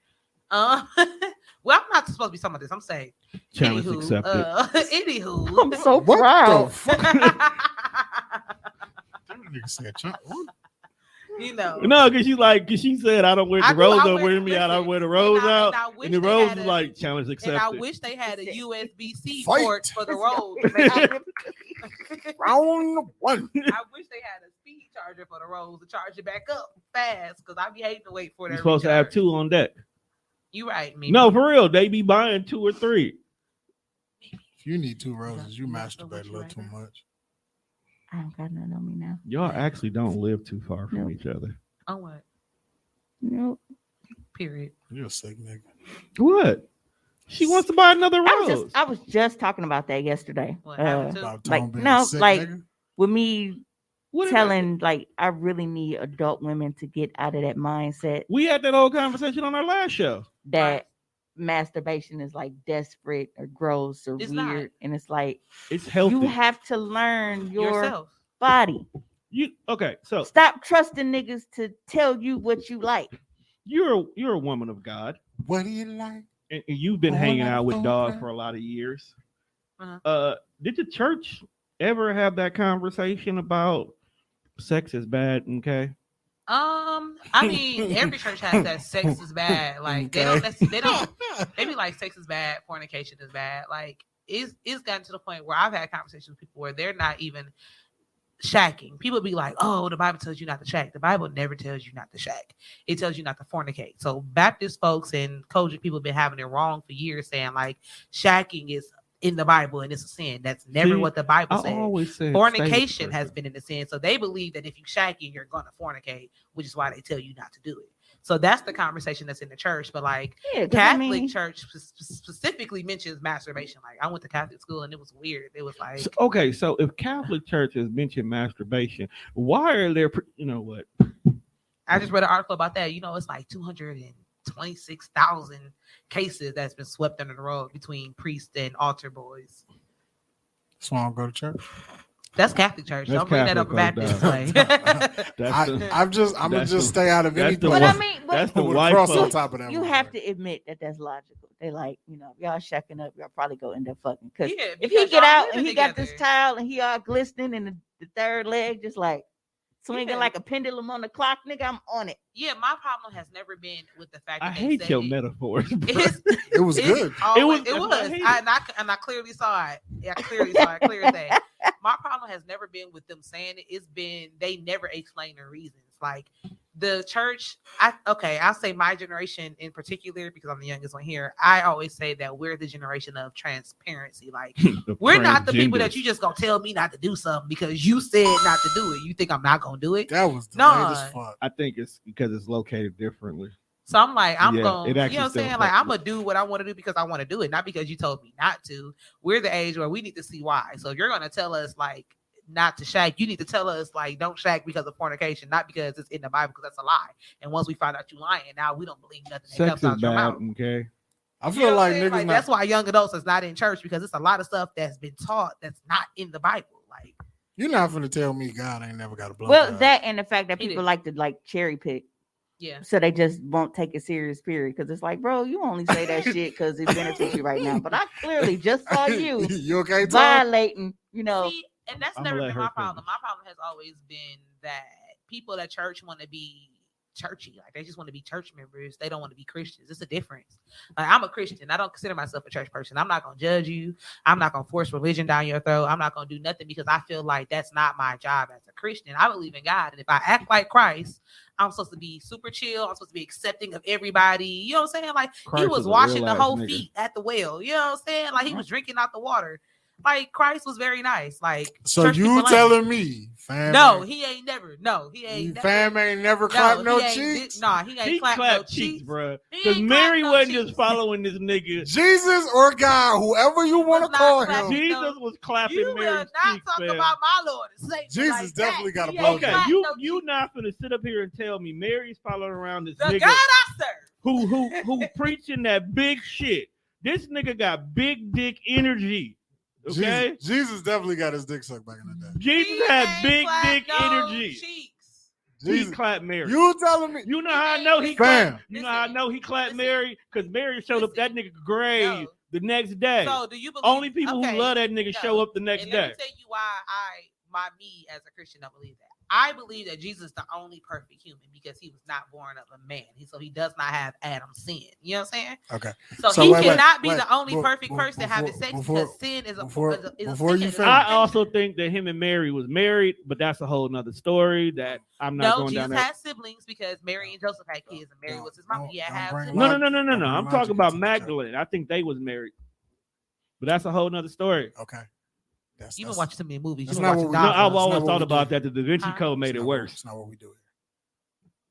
Well, I'm not supposed to be talking about this. I'm saying, Challenge anywho, accepted. anywho. I'm so What proud. the fuck? That nigga said, what? You know. No, because she said I don't wear I the do, rose, I don't wear- wear me out. I listen, wear the rose and out, I wish and the they rose had was a- like challenge accepted. And I wish they had a USB-C Fight. port for the rose. To make it- Round one. I wish they had a speed charger for the rose to charge it back up fast because I be hating to wait for that. You're supposed to have recharge. 2 on deck. You right, me. No, for real. They be buying 2 or 3. If you need 2 roses, you You got stuff masturbate with a you little right too now? much. I don't got nothing on me now. Y'all actually don't live too far from No. each other. Oh, what? Nope. Period. You're a sick nigga. What? She wants to buy another rose. I was just talking about that yesterday. What happened to? About Like, Tone being no, a sick like- nigga. With me What did I- telling, like, I really need adult women to get out of that mindset we had that old conversation on our last show. that Right. masturbation is like desperate or gross or It's weird. not. And it's like, It's healthy. you have to learn your Yourself. body. Okay, so Stop trusting niggas to tell you what you like. you're a woman of God, What do you like? and you've been Oh, hanging like out with phone dogs call? for a lot of years. Uh-huh. Did the church ever have that conversation about sex is bad? Okay. I mean, every church has that sex is bad. Like they don't. They be like sex is bad, fornication is bad. Like it's gotten to the point where I've had conversations with people where they're not even shacking. People be like, "Oh, the Bible tells you not to shack." The Bible never tells you not to shack. It tells you not to fornicate. So Baptist folks and Kojic people have been having it wrong for years, saying like shacking is in the Bible and it's a sin. That's never See, what the Bible I says. always said Fornication has been in the sin. So they believe that if you shacking, you're going to fornicate, which is why they tell you not to do it. So that's the conversation that's in the church. But like Yeah, 'cause Catholic church specifically mentions masturbation. Like I went to Catholic school and it was weird. It was like, So if Catholic Church has mentioned masturbation, why are there? You know what? I just read an article about that. You know, it's like 226,000 cases that's been swept under the rug between priests and altar boys. That's why I don't go to church. That's Catholic church. That's Don't bring that up Catholic, Baptist no way. That's the, I'm gonna that's just the- stay out of any that's the But one- I mean, that's the with a white cross on folks. top of that. you motherfucker. have to admit that that's logical. They like, you know, if y'all shacking up, y'all probably go end up fucking. Because Yeah, if because he get y'all out living and he got this together. towel and he all glistening and the third leg just like swinging Yeah. like a pendulum on the clock, nigga, I'm on it. Yeah, my problem has never been with the fact that I they hate say your it. metaphors. bro. It's, It was it's good. always- It it was- was. that's why I hate I clearly saw it. Yeah, I clearly saw it. Clear as day. My problem has never been with them saying it. It's been they never explain their reasons. Like the church, I'll say my generation in particular, because I'm the youngest one here. I always say that we're the generation of transparency. Like we're not the people that you just gonna tell me not to do something because you said not to do it. You think I'm not gonna do it? That was delayed as fuck. I think it's because it's located differently. So I'm like, I'm Yeah, going, it you actually know what I'm still saying? Like, affects I'm going to do what I want to do because I want to do it, not because you told me not to. We're the age where we need to see why. So if you're going to tell us, like, not to shag, you need to tell us, like, don't shag because of fornication, not because it's in the Bible, because that's a lie. And once we find out you lying, now we don't believe nothing that Sex comes is out your bad, mouth. okay? I feel like niggas like, that's why young adults is not in church, because it's a lot of stuff that's been taught that's not in the Bible. Like, you're not going to tell me God ain't never got a blow. Well, that and the fact that He people did. like to like cherry pick. yeah. So they just won't take it serious, period. Because it's like, bro, you only say that shit because it benefits you right now. But I clearly just saw you You okay, Tom? violating, you know. See, and that's I'ma never let been her my finish. problem. My problem has always been that people at church want to be churchy. Like, they just want to be church members. They don't want to be Christians. It's a difference. Like, I'm a Christian. I don't consider myself a church person. I'm not going to judge you. I'm not going to force religion down your throat. I'm not going to do nothing because I feel like that's not my job as a Christian. I believe in God. And if I act like Christ, I'm supposed to be super chill. I'm supposed to be accepting of everybody. You know what I'm saying? Like, Christ he was was a washing the real-ass whole nigga. feet at the well. You know what I'm saying? Like, he was drinking out the water. Like, Christ was very nice. Like, So church you people ain't. telling me, fam? No, he ain't never. No, he ain't never. Fam ain't never clapped no cheeks. Nah, he ain't He clapped no clapped cheeks, cheeks, bro. He Because ain't Mary clapped no wasn't cheeks. just following this nigga. Jesus or God, whoever you want to was not call clapping. him. Jesus was clapping You will Mary's not cheeks, talk fam. about my Lord and Savior. Jesus like definitely that. got a He blow ain't job. Okay, clapped you no you cheeks. not finna sit up here and tell me Mary's following around this The nigga God I serve. who preaching that big shit. This nigga got big dick energy. Okay, Jesus definitely got his dick sucked back in the day. Jesus He had ain't big clapped dick no energy. cheeks. He Jesus, clapped Mary. you telling me? You know how I know he Fam. clapped. You know how I know he clapped Listen. Mary? Because Mary showed up that nigga grave No. the next day. So do you believe? Only people okay, who love that nigga no. show up the next And let day. me tell you why me as a Christian don't believe that. I believe that Jesus is the only perfect human because he was not born of a man. So he does not have Adam's sin. You know what I'm saying? Okay. So he wait, cannot be wait. the only Be- perfect be- person having sex before- because sin is a before- is a before sin you is a finish. I sin. also think that him and Mary was married, but that's a whole nother story that I'm not No, going Jesus down there. had siblings because Mary and Joseph had kids, and Mary was his mom. He had half bring siblings. No. Don't I'm bring talking logic about into the chat. Magdalene. I think they was married, but that's a whole nother story. Okay. That's, You've been that's, watching too many movies. that's You've not been what watching we- No, Godfather. I've That's always not what thought we about do. that. The Da Vinci Huh? Code made it worse. That's not what we do here.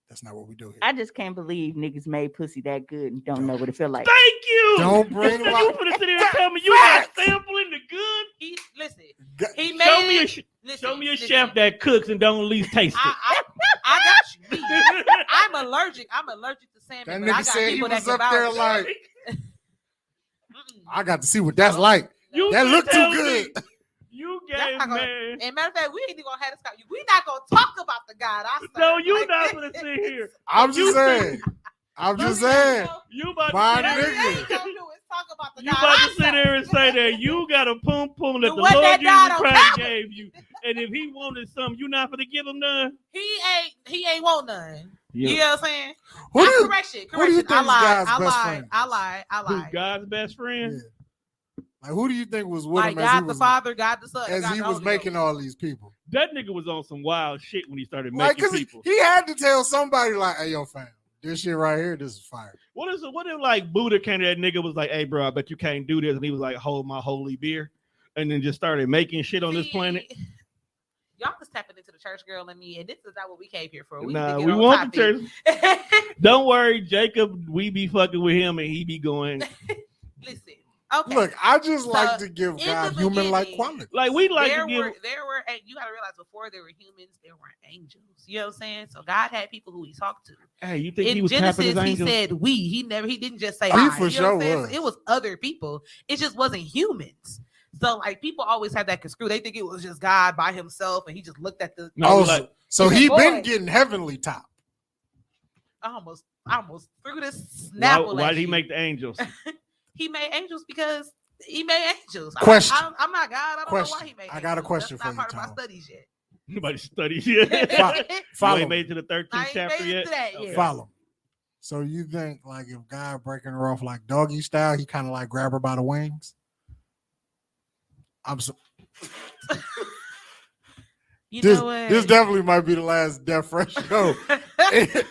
That's not what we do here. I just can't believe niggas made pussy that good and don't know what it feel like. Thank you. Don't bring You logic. finna sit here and tell me you got sampling the good? Listen, G- he made Show me a listen, show me a listen. chef that cooks and don't at least taste it. I got you. Me. I'm allergic. I'm allergic to salmon. That but I nigga got said he people was that up can there vouch. like, Mm-mm. I got to see what that's like. You That finna look too tell good. me You That's gave not gonna- man. And matter of fact, we ain't even gonna have this. We not gonna talk about the God I serve. No, you Like, not gonna sit here. I'm You just saying. I'm just saying. You about My to sit That's here. what we nigga. ain't gonna do is talk about the You God about I to sit there and serve. say that you got a pum pum that The the one Lord that died Jesus on Christ Calvary. gave you, and if He wanted something, you not gonna give Him none. He ain't want none. Yeah. You know what I'm saying? Who do you, Correction. who do you think I is lied. God's I best lied. friend? I Who's lied. God's best friend? Yeah. Like, who do you think was with Like him as he God the was, Father, God the Son, as God he the was Holy making Ghost. all these people? That nigga was on some wild shit when he started Like, making because people. he had to tell somebody, like, hey, yo, fam, this shit right here, this is fire. What if like Buddha came to that nigga was like, hey bro, I bet you can't do this, and he was like, hold my holy beer, and then just started making shit on this See, planet. Y'all was tapping into the church girl and me, and this is not what we came here for. We Nah, need to we get on want the topic. church. Don't worry, Jacob. We be fucking with him, and he be going Listen, okay. Look, I just So, like to give in God the human-like beginning, qualities. like we like there to give. were, and you gotta realize before there were humans, there were angels. You know what I'm saying? So God had people who he talked to. Hey, you think In he was tapping Genesis, his he angels? said we. He didn't just say He I. for You know sure what I'm saying? was. It was other people. It just wasn't humans. So like people always have that construed. They think it was just God by himself, and he just looked at the. No, Oh, like, so He's he a been boy. getting heavenly top. I almost threw this snapple. why at did he you. make the angels? He made angels because he made angels. Question. I'm not God. I don't know Question. why he made. I got a angels. question That's for not you, part of Tom. my studies yet. Nobody studies yet. Follow You ain't me. made it to the 13th I ain't chapter made it yet. to that Okay. yet. Follow. So you think like if God breaking her off like doggy style, he kind of like grab her by the wings? I'm so You this, know what? this definitely might be the last Death Fresh show.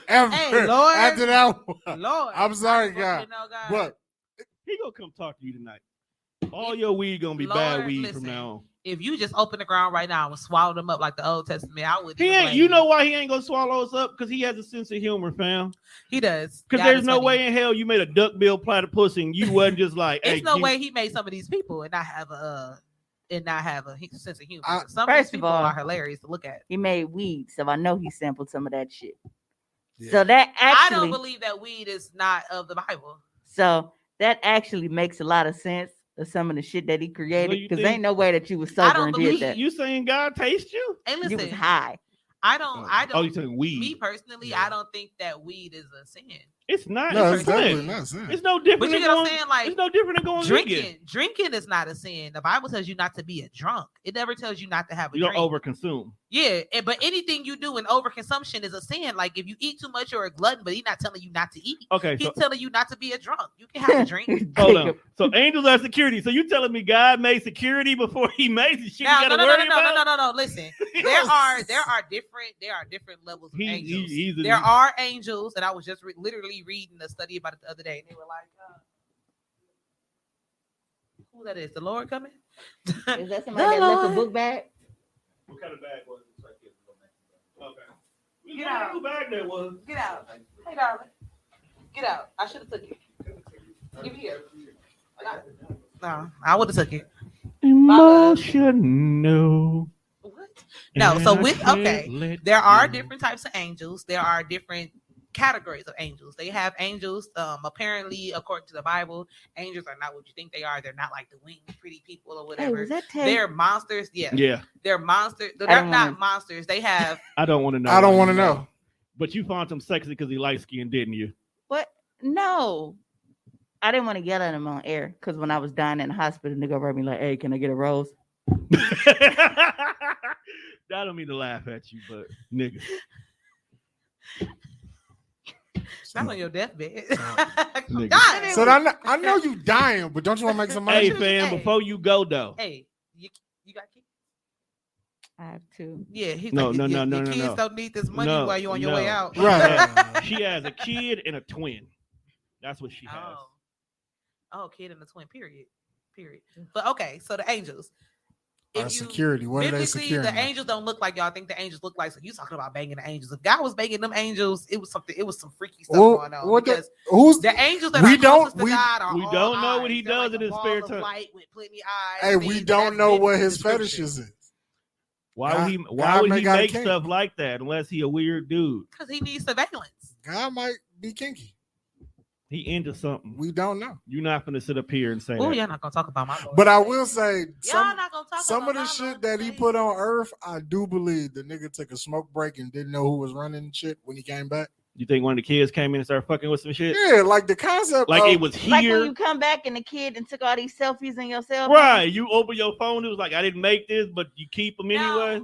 ever Hey, Lord. after that one. Lord, I'm sorry, I ain't God, fucking no God. but He gonna come talk to you tonight. All your weed gonna be bad Lord, weed listen, from now on. if you just open the ground right now and swallow them up like the Old Testament, I would. He ain't. You know why he ain't gonna swallow us up? Because he has a sense of humor, fam. He does. Because God there's is no funny. way in hell you made a duckbill platypus and you wasn't just like, hey, It's no way he made some of these people and not have a sense of humor. Some of these First of people all, are hilarious to look at. He made weed, so I know he sampled some of that shit. Yeah. So that I don't actually, believe that weed is not of the Bible. so that actually makes a lot of sense of some of the shit that he created. you Because think- ain't no way that you was I sober don't and believe did that. You saying God taste you? And You was listen, high. I don't. Oh, you saying weed? Me personally, Yeah. I don't think that weed is a sin. It's not. no, it's it's a sin. definitely not sin. It's no different But you than get what I'm going. saying? Like, It's no different than going vegan. Drinking is not a sin. The Bible tells you not to be a drunk. It never tells you not to have a You don't drink. overconsume. Yeah, but anything you do in overconsumption is a sin. Like if you eat too much, you're a glutton, but he's not telling you not to eat. Okay, He's so telling you not to be a drunk. You can have a drink. hold on. So angels are security. So you telling me God made security before He made the shit? Now, you no, gotta no, no, worry no, no, about? no, no, no. Listen, there are different levels of angels. he's a- There are angels, and I was just literally reading a study about it the other day, and they were like, "Who that is? The Lord coming?" Is that somebody that left a book bag? What kind of bag was it? Okay. Get out. What bag that was? Get out. Hey, darling. Get out. I should have took it. Give it here. No, I would have took it. Emotional. What? No, so And I with can't okay, let there are you. different types of angels. There are different categories of angels. They have angels. Apparently, according to the Bible, angels are not what you think they are. They're not like the winged pretty people or Hey, whatever. was that Tay? They're monsters. Yeah. Yeah, They're monsters. They're don't not wanna- monsters. They have I don't want to know. I don't why want to you know. But you found him sexy because he light skinned, didn't you? What? No. I didn't want to yell at him on air because when I was dying in the hospital, nigga wrote me like, "Hey, can I get a rose?" I don't mean to laugh at you, but nigga. not on your deathbed. Nigga. God. So I know you dying, but don't you want to make some money? Hey, fam, Hey. before you go though, Hey, you got kids? I have two. Yeah, he's No, like, no, your no, no, kids no. don't need this money No, while you're on your way no. out. Right. she has a kid and a twin. That's what she has. Kid and a twin. Period. But okay, so the angels. Our security. What are they biblically, securing? the angels don't look like y'all think the angels look like. So you talking about banging the angels? If God was banging them angels, it was something. It was some freaky stuff going on. What Because who's the angels that we are don't- closest to we- God are we all don't know eyes. what he They're does like in a his ball spare of time. light with plenty eyes. hey, I we mean, don't that's know what biblical his description. fetishes is. Why God- would he? Why God would may he got a make kink. stuff like that unless he a weird dude? Because he needs surveillance. God might be kinky. He into something. We don't know. You're not gonna sit up here and say Oh, that. y'all not gonna talk about my Lord. But I will say y'all some not gonna talk of about the my shit Lord that he today. put on Earth, I do believe the nigga took a smoke break and didn't know who was running shit when he came back. You think one of the kids came in and started fucking with some shit? Yeah, like the concept Like of, it was Like here. when you come back and the kid and took all these selfies in your cell phone. Right. You open your phone, it was like, I didn't make this, but you keep them anyway.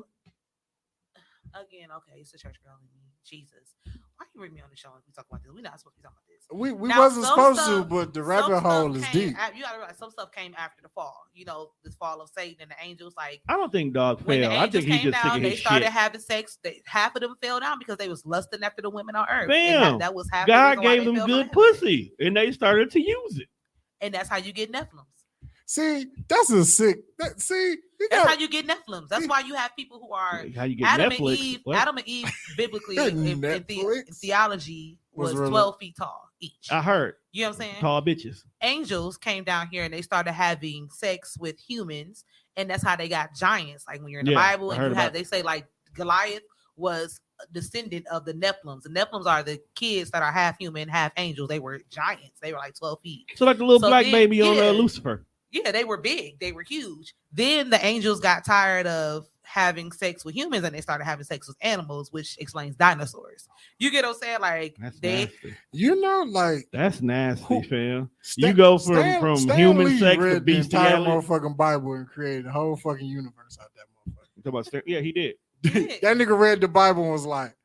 Now, again, okay, it's a church girl in me. Jesus. Why you bring me on the show and we talk about this? We're not supposed to be talking about this. we Now, wasn't some supposed stuff- to, but the some rabbit stuff hole is came deep. You gotta realize some stuff came after the fall. You know, this fall of Satan and the angels. Like I don't think dog when the fell. I angels think he came just sick down, of they his started shit. having sex. Half of them fell down because they was lusting after the women on earth. Bam. And that was half. the God reason why gave they them fell good from heaven. pussy, and they started to use it. And that's how you get Nephilims. See, that's a sick. You That's got how you get Nephilims. That's why you have people who are How you get Adam Netflix? and Eve. What? Adam and Eve, biblically in Netflix theology, was was really- 12 feet tall each. I heard You know what I'm saying? tall bitches. Angels came down here and they started having sex with humans, and that's how they got giants. Like when you're in the Yeah, Bible, I and heard you have about they say like Goliath was a descendant of the Nephilims. The Nephilims are the kids that are half human, half angels. They were giants. They were like 12 feet. So like the little So black then- baby on yeah. Lucifer. Yeah, they were big. They were huge. Then the angels got tired of having sex with humans and they started having sex with animals, which explains dinosaurs. You get what I'm saying? Like That's they nasty. you know, like That's nasty, Who- fam. Stan- You go from Stan human Lee sex to read the entire bestiality. motherfucking Bible and created a whole fucking universe out that motherfucker. Talk about yeah, he did. did. That nigga read the Bible and was like,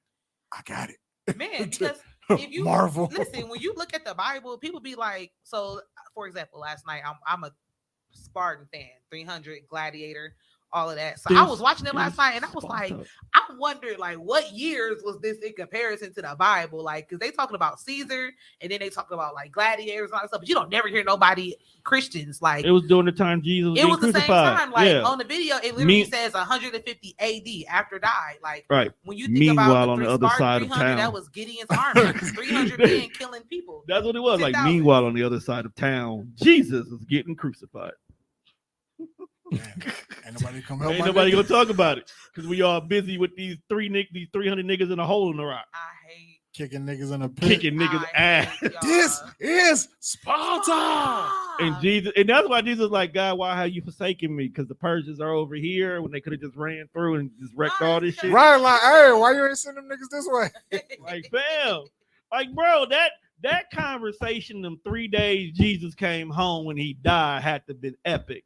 I got it. Man, because if you Marvel. listen, when you look at the Bible, people be like, so for example, last night I'm a Spartan fan, 300 Gladiator, all of that. So I was watching it last night, and I was like, up. I wondered, like, what years was this in comparison to the Bible? Like, because they talking about Caesar, and then they talking about like gladiators and all that stuff, but you don't never hear nobody Christians like. It was during the time Jesus was It getting was the same crucified. time. Like yeah. on the video, it literally says 150 AD after died. Like Right. when you think Meanwhile, about on the the other side of 300, town. that was Gideon's army. 300 men killing people. That's what it was. Like 10,000. meanwhile, on the other side of town, Jesus is getting crucified. Ain't nobody come help. Ain't nobody gonna talk about it because we all busy with these 300 niggas in a hole in the rock, I hate kicking niggas in the pit. kicking niggas I ass. hate y'all. This is Sparta. And Jesus, and that's why Jesus is like, God, why have you forsaken me? Because the Persians are over here when they could have just ran through and just wrecked all this shit. Right, like, hey, why you ain't sending them niggas this way? Like, fam, like, bro, that conversation, them 3 days Jesus came home when he died, had to have been epic.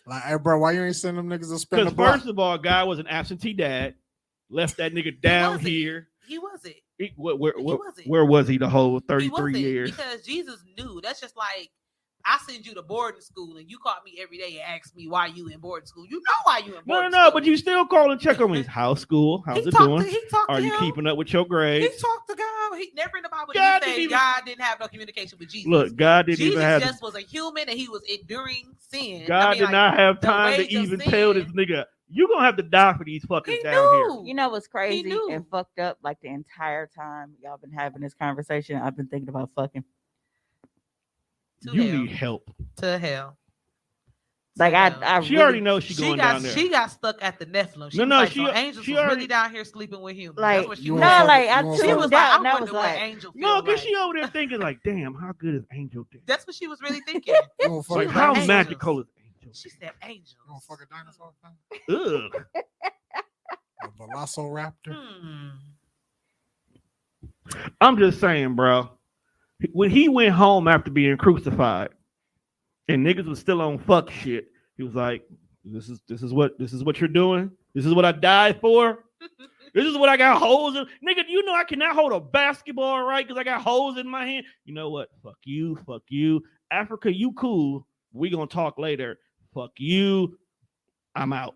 Like, hey, bro, why you ain't sending them niggas to spend the Because block? first of all, guy was an absentee dad, left that nigga down wasn't. here. He wasn't. Where was he the whole He 33 wasn't, years? because Jesus knew. That's just like I send you to boarding school and you call me every day and ask me why you in boarding school. You know why you in boarding No, school. but you still call and check on me. How's school? How's He it talked doing? to- he talked Are to you him. keeping up with your He grades? talked to God. He never in the Bible God did he didn't say even- God didn't have no communication with Jesus. Look, God didn't Jesus even have. just was a human and he was enduring sin. God did not have the time to wage of even sin. tell this nigga, you gonna have to die for these fuckers He down here. knew. You know what's crazy knew. and fucked up? Like the entire time y'all been having this conversation, I've been thinking about fucking. To You hell. need help. To hell. Like hell. I She really, already knows she's going down there. She got stuck at the Nephilim. She No, was no, like, she- so angels she was already- really down here sleeping with humans. like That's what she You was. wanna no, fuck- like you I wanna She tuned fuck- was like, out I and I wonder was what like, angel feel No, because like. she over there thinking like, damn, how good is Angel doing? That's what she was really thinking. You gonna fuck Like, a how angels. magical is Angel? She said angels. You gonna fuck a dinosaur? Ugh. A velociraptor? Hmm. I'm just saying, bro. When he went home after being crucified, and niggas was still on fuck shit, he was like, "This is what you're doing. This is what I died for. This is what I got holes in. Nigga, you know I cannot hold a basketball right because I got holes in my hand. You know what? Fuck you. Africa, you cool. We gonna talk later. Fuck you. I'm out."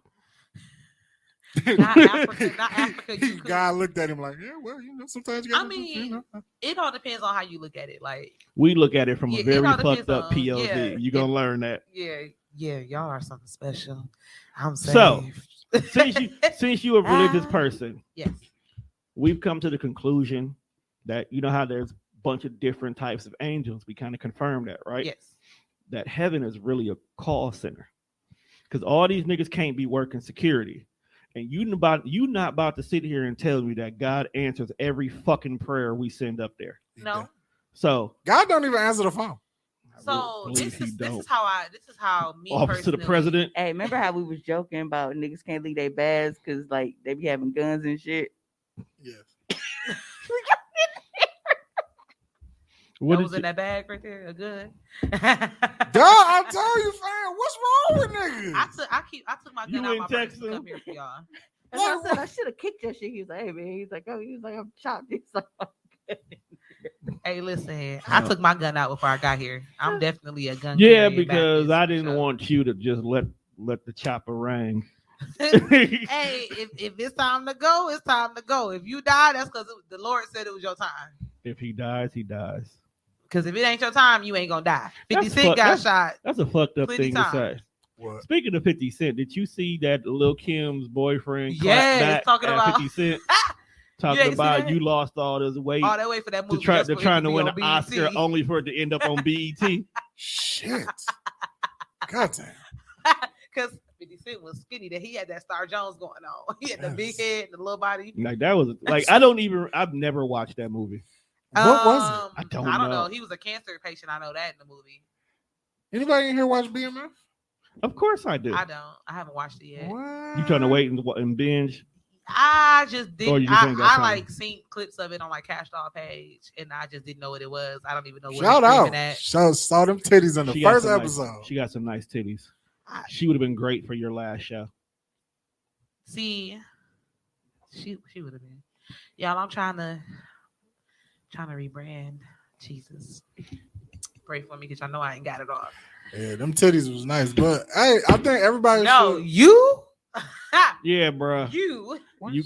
Not Africa. You could. God looked at him like, yeah, well, you know, sometimes you gotta I mean, you know. it all depends on how you look at it. Like, We look at it from Yeah, a it very all fucked depends up on- POV. yeah, You're gonna learn that. yeah, y'all are something special. I'm So, saved. Since you're a religious person, Yes. we've come to the conclusion that you know how there's a bunch of different types of angels. We kind of confirmed that, right? Yes. That heaven is really a call center because all these niggas can't be working security, and you not about to sit here and tell me that God answers every fucking prayer we send up there. No. So God don't even answer the phone. So believe this he is don't. how me Office to the personally- president. hey, remember how we was joking about niggas can't leave their bags because like they be having guns and shit? Yes. What That did was in that bag right there. A good. Duh, I tell you, fam, what's wrong with niggas? I took my You gun out in my purse to Texas? come here for y'all. And I said I should have kicked your shit. He was like, hey man, he's like, I'm chopped. He's like, Hey, listen, I took my gun out before I got here. I'm definitely a gun. Yeah, carrying because Baptist, I didn't for sure. want you to just let the chopper ring. Hey, if it's time to go, it's time to go. If you die, that's because the Lord said it was your time. If he dies, he dies. Because if it ain't your time, you ain't gonna die. 50 That's Cent fuck- got shot. That's a fucked up Plenty thing to times. say. What? Speaking of 50 Cent, did you see that Lil Kim's boyfriend Yes, clapped back talking at about- 50 Cent? You Talking ain't see about that? you lost all this weight All that way for that movie. they're just for it trying to be win on an Oscar BET. only for it to end up on BET. Shit. God damn. Because 50 Cent was skinny. That he had that Star Jones going on. He had the big Yes. head and the little body. Like that was like I've never watched that movie. What was it? I don't know. know. He was a cancer patient. I know that in the movie. Anybody in here watch BMF? Of course I do. I don't. I haven't watched it yet. What? You trying to wait and binge? I just Or didn't. you just ain't got I time? like seen clips of it on like Cash Doll page, and I just didn't know what it was. I don't even know where Shout it's out. streaming at. Saw them titties in the She got first some nice- episode. she got some nice titties. I- She would have been great for your last show. See, she would have been. Y'all, I'm trying to rebrand. Jesus, pray for me because I know I ain't got it all. Yeah, them titties was nice, but hey, I think everybody No, should. you. Yeah, bruh. You You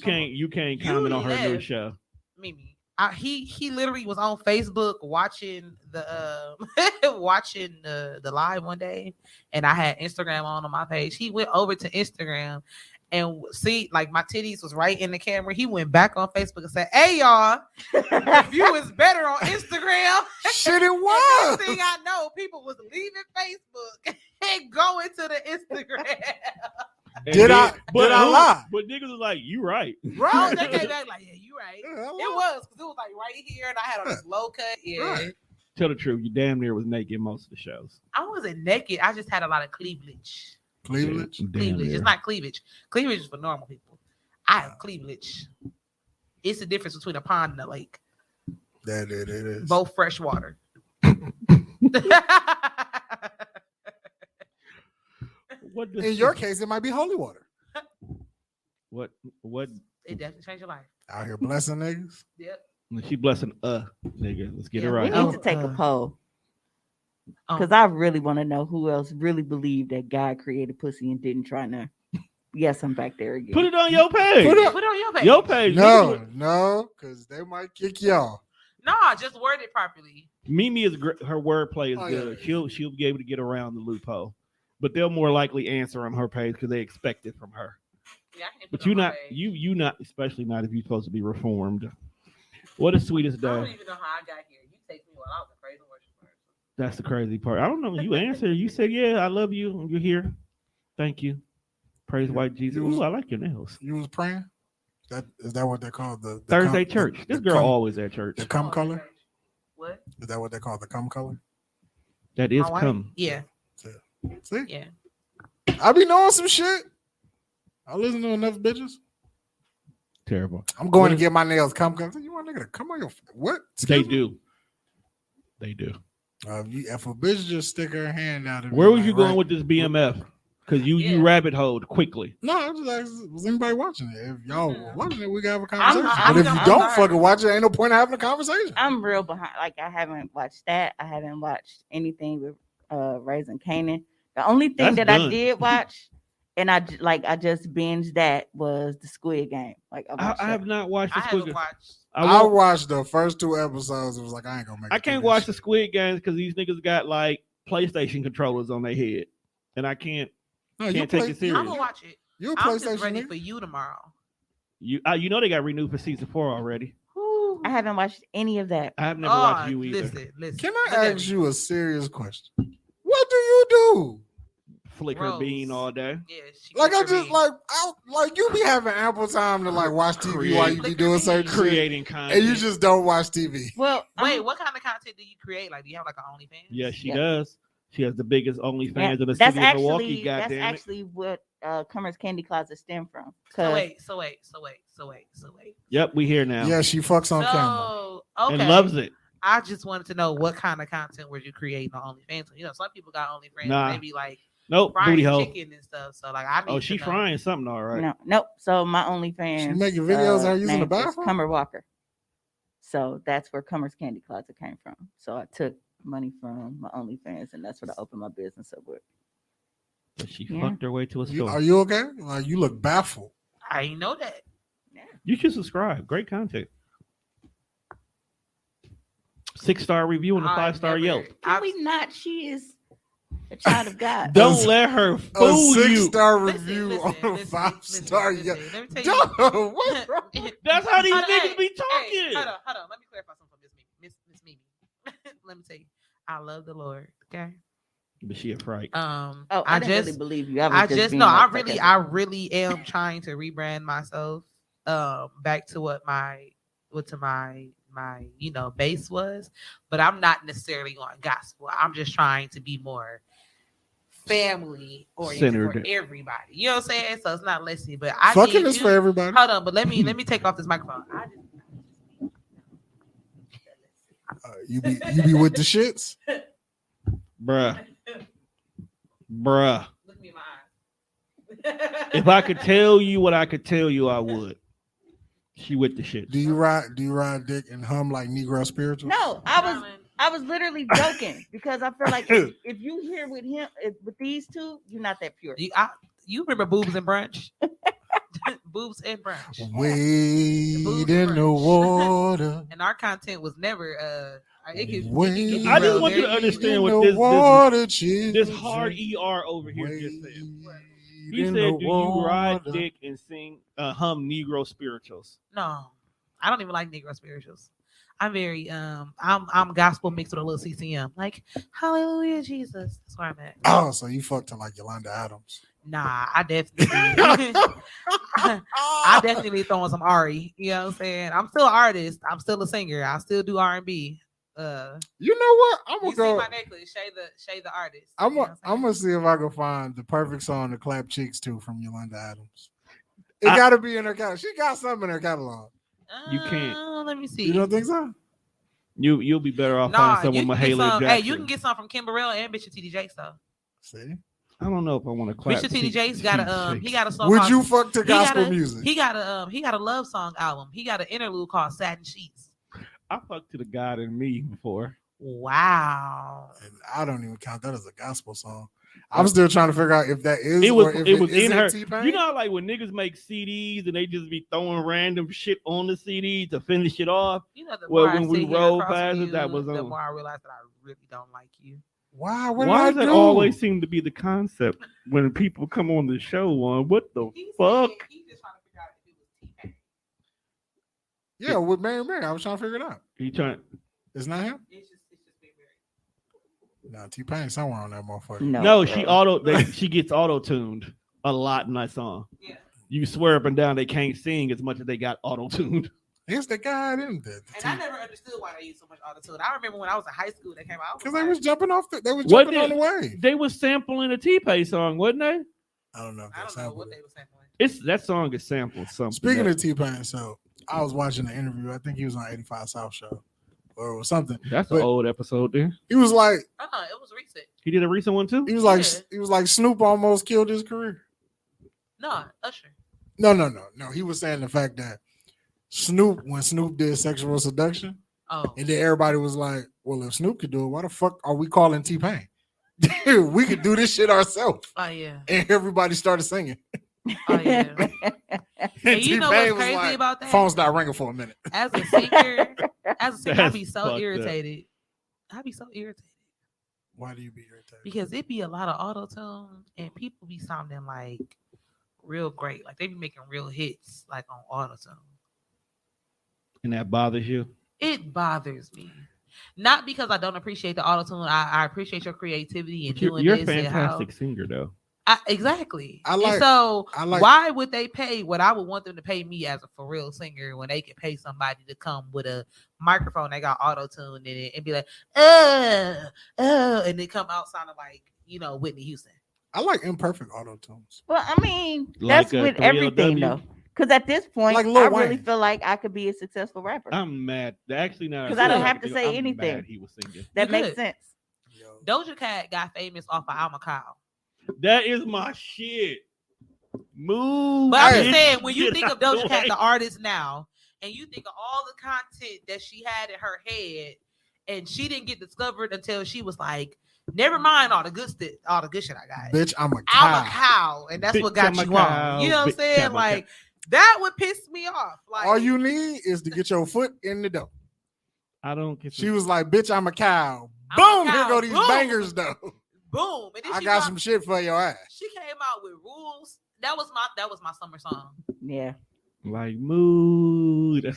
can't comment on her new left. show. Mimi. He literally was on Facebook watching the watching the live one day, and I had Instagram on my page. He went over to Instagram and see, like, my titties was right in the camera. He went back on Facebook and said, "Hey y'all, the view is better on Instagram." Shit, it was. Next thing I know, people was leaving Facebook and going to the Instagram. Did I lie? But niggas was like, "You right." Bro, they came back like, "Yeah, you right." Yeah, I It lied. was because it was like right here, and I had on this low cut. Yeah, Right. Tell the truth, you damn near was naked most of the shows. I wasn't naked. I just had a lot of cleavage. Cleveland. Damn Cleavage. near. It's not cleavage. Cleavage is for normal people. I have cleavage. It's the difference between a pond and a lake. That it is. Both fresh water. What does In your case, it might be holy water. what It definitely changed your life. Out here blessing niggas. Yep. she blessing nigga. Let's get it Yeah, We right. need Oh, to take a poll Um, because I really want to know who else really believed that God created pussy and didn't try to. Yes, I'm back there again. Put it on your page. Put it- put it on your page. Your page. No, because they might kick y'all. No, just word it properly. Mimi is her wordplay is Oh, good. yeah. She'll be able to get around the loophole, but they'll more likely answer on her page because they expect it from her. Yeah, I can put But it on you my not page. you not especially not if you're supposed to be reformed. What is sweetest I don't day? even know how I got here. You take me while I was a crazy worship person. That's the crazy part. I don't know. You answered. You said, "Yeah, I love you. You're here. Thank you. Praise white Jesus." You was- Ooh, I like your nails. You was praying? Is that what they call the Thursday cum- church. the This girl cum- always at church. the cum Oh, color? okay. What? Is that what they call the cum color? That is My wife? come. Yeah, See? yeah. I be knowing some shit. I listen to enough bitches. Terrible. I'm going What to is- get my nails cum color. You want a nigga to come on your what? They Excuse me? do. They do. If a bitch just stick her hand out, Where was you going with this BMF? Because you Yeah. rabbit holed quickly. No, I just asked, was anybody watching it? If y'all were watching it, we can have a I'm- conversation. I'm but if you not- don't I'm fucking watch it, ain't no point in having a conversation. I'm real behind. Like I haven't watched that. I haven't watched anything with Raising Canaan. The only thing That's that done. I did watch, and I just binged that was the Squid Game. Like I, watched I have that. not watched I the Squid haven't Game. watched. I watched the first 2 episodes. It was like I ain't gonna make it. I can't through watch this the shit. Squid Games because these niggas got like PlayStation controllers on their head, and I can't. No, Can't you take play, it serious. I'm gonna watch it. You a I'm just PlayStation ready nigga? for you tomorrow. You know they got renewed for season 4 already. I haven't watched any of that. I have never watched you either. Listen. Can Look I at ask me. you a serious question? What do you do? Flicker Rose. bean all day. Yeah, she Like I flicker just me. like you be having ample time to like watch TV while you be Flicker doing me. certain shit, Creating content. and you just don't watch TV. Well, Wait, what kind of content do you create? Like, do you have like an OnlyFans? Yeah, she Yeah. does. She has the biggest OnlyFans yeah, in the that's city of Milwaukee. actually Goddamn it! actually what Cummer's Candy Closet stem from. So 'Cause wait. Yep, we here now Yeah, she fucks on camera. So okay, and loves it. I just wanted to know what kind of content were you creating on OnlyFans? You know, some people got OnlyFans, Nah. maybe like Nope, frying booty hole. chicken and stuff. So like, I need Oh, to she know. frying something, all right. No, nope. So my OnlyFans. She making videos of her using the name is bathroom? Cummer Walker. So that's where Cummer's Candy Closet came from. So I took money from my OnlyFans, and that's what I opened my business up with. But she Yeah. fucked her way to a store. Are you okay? Like you look baffled. I didn't know that. You should subscribe. Great content. 6-star review and a I've 5-star never- Yelp. Can I've- we not? She is a child of God. Don't let her A fool you. 6-star Listen, review listen, on a listen, 5-star. listen, Yeah. listen. Let me tell you. Dog, what's wrong? That's how these Hold on, niggas be Hey, talking. hold on. Let me clarify something for Miss Mimi. Let me tell you, I love the Lord. Okay. But she a fright. Oh, I I didn't just really believe you. I was I just just being know I like really sarcastic. I really am trying to rebrand myself back to what my base was, but I'm not necessarily on gospel. I'm just trying to be more family oriented for Centered. everybody. You know what I'm saying? So it's not lessy, but I Fucking need is you. for everybody. Hold on, but let me take off this microphone. You be with the shits. Bruh. Look me in my eyes. If I could tell you what I could tell you, I would. She with the shit. Do you ride dick and hum like Negro spiritual? No, I was literally joking because I feel like if you hear with him with these two, you're not that pure. You remember Boobs and Brunch? Boobs and Brunch. Wade Boobs in and the Brunch. water. And our content was never it could Wade get I just derailed want you to very easily. understand in what the this water, this hard ER over here just said. He in said, the "Do you ride water." dick and sing hum Negro spirituals?" No, I don't even like Negro spirituals. I'm very I'm gospel mixed with a little CCM. Like Hallelujah Jesus. That's where I'm at. Oh, so you fucked her like Yolanda Adams. Nah, I definitely I definitely throwing some Ari. You know what I'm saying? I'm still an artist. I'm still a singer. I still do R&B. You know what? I'm You gonna see go. my necklace, Shay the artist. I'm you know what I'm gonna see if I can find the perfect song to clap cheeks to from Yolanda Adams. It gotta be in her catalog. She got something in her catalog. You can't. Let me see. You don't think so? You'll be better off Nah, finding you someone can with get Mahalia some. Jackson. Hey, you can get some from Kim Burrell and Bishop T.D. Jakes though. See, I don't know if I want to clap. Bishop T.D. Jakes got a he got a song. would called, you fuck to gospel he music? He got a love song album. He got an interlude called Satin Sheets. I fucked to the God in Me before. Wow. And I don't even count that as a gospel song. I'm still trying to figure out if that is. It was. Or if It was is in her. T-Pain? You know, how, like when niggas make CDs and they just be throwing random shit on the CD to finish it off. You know, the Well, more when I we sit here rolled across past from it, that you, was the on. more I realize that I really don't like you. Why? Why does that always seem to be the concept when people come on the show? On what the fuck? He just trying to figure out if it was T-Pain. Yeah, with Mary Mary, I was trying to figure it out. He trying. It's not him. It's just Big Mary. No, T-Pain somewhere on that motherfucker. No, she gets auto tuned a lot in that song. Yeah. You swear up and down they can't sing as much as they got auto tuned. It's the guy in there. And I never understood why they use so much autotune. I remember when I was in high school, they came out Because they was jumping off. They was What jumping on the wave. They was sampling a T-Pain song, wasn't they? I don't know. If I they don't know what sampled they it. were sampling. That song is sampled something. Speaking of T-Pain, so I was watching the interview. I think he was on 85 South Show or something. That's an old episode there. He was like, it was recent. He did a recent one too. he was like Snoop almost killed his career. No, Usher. No. He was saying the fact that when Snoop did Sexual Seduction, and then everybody was like, well, if Snoop could do it, why the fuck are we calling T-Pain? We could do this shit ourselves. Oh yeah. And everybody started singing. Oh yeah. And you know what's crazy about that? Phone's not ringing for a minute. As a singer, I be That's so fucked irritated. I be so irritated Why do you be irritated? because it be a lot of auto tune and people be sounding like real great, like they be making real hits like on auto tune. And that bothers you? It bothers me. Not because I don't appreciate the auto tune. I appreciate your creativity and doing You're a this. fantastic singer, though. Exactly. I like. Why would they pay what I would want them to pay me as a for real singer when they could pay somebody to come with a microphone that got auto tuned in it and be like, and they come out sounding like, Whitney Houston. I like imperfect auto tunes. Well, I mean, that's with everything though. Because at this point, Like I Lil really Wayne. feel like I could be a successful rapper. I'm mad. Actually, now because I don't have to say anything. Mad he was singing. That You makes could. sense. Doja Cat got famous off of I'm a Cow. That is my shit. Move. But I'm bitch. just saying, when you Get think of out the Doja Cat, way. the artist now, and you think of all the content that she had in her head, and she didn't get discovered until she was like, never mind all the good shit I got. Bitch, I'm a I'm cow. a cow, and that's Bitch, what got I'm a you on. cow. You know what I'm Bitch, saying? I'm a Like that would piss me off. Like All you need is to get your foot in the door. I don't get She was like, bitch, I'm a cow. I'm Boom, a here cow. go these Boom. bangers though. boom, and then I she got some shit for your ass. She came out with rules. That was my summer song. Yeah. like mood.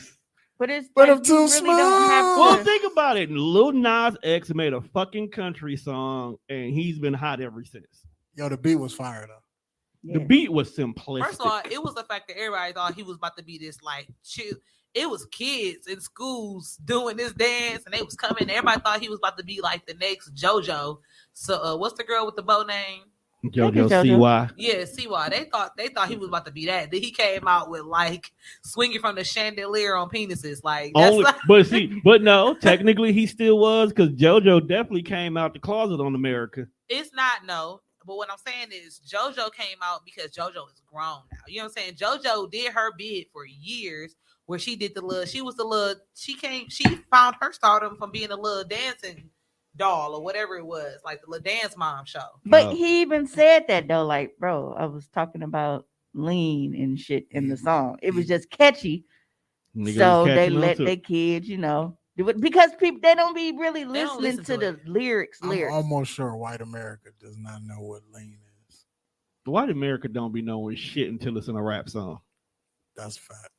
But it's But like I'm you too really don't have small. Well, to. think about it. Lil Nas X made a fucking country song, and he's been hot ever since. Yo, the beat was fire though. The beat was simplistic. First of all, it was the fact that everybody thought he was about to be this like chill. It was kids in schools doing this dance, and they was coming. Everybody thought he was about to be like the next JoJo. So, what's the girl with the bow name? JoJo JoJo. CY. Yeah, CY. They thought he was about to be that. Then he came out with like swinging from the chandelier on penises. Like that's Only, like, but no, technically he still was because JoJo definitely came out the closet on America. it's not no. But what I'm saying is JoJo came out because JoJo is grown now. You know what I'm saying? JoJo did her bid for years where she did she found her stardom from being a little dancing doll or whatever it was, like the little dance mom show. But Oh. he even said that though, like, bro, I was talking about lean and shit in the song. It was just catchy. Niggas So was they catching on let to their it. kids, do it because people they don't be really don't listening listen to to the lyrics. I'm almost sure white America does not know what lean is. White America don't be knowing shit until it's in a rap song. That's a fact.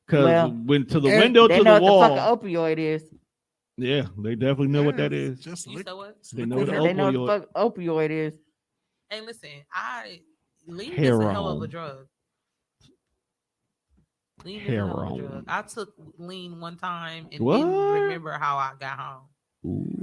Because Well, when to the and window They to know the what the wall, fuck opioid is. yeah, they definitely know what that is. Just You said what? They know what the They know what the opioid. fuck opioid is. Hey, listen, lean is a hell of a Heroin. drug. Lean is a hell of a drug. Heroin. I took lean one time and What? didn't remember how I got home.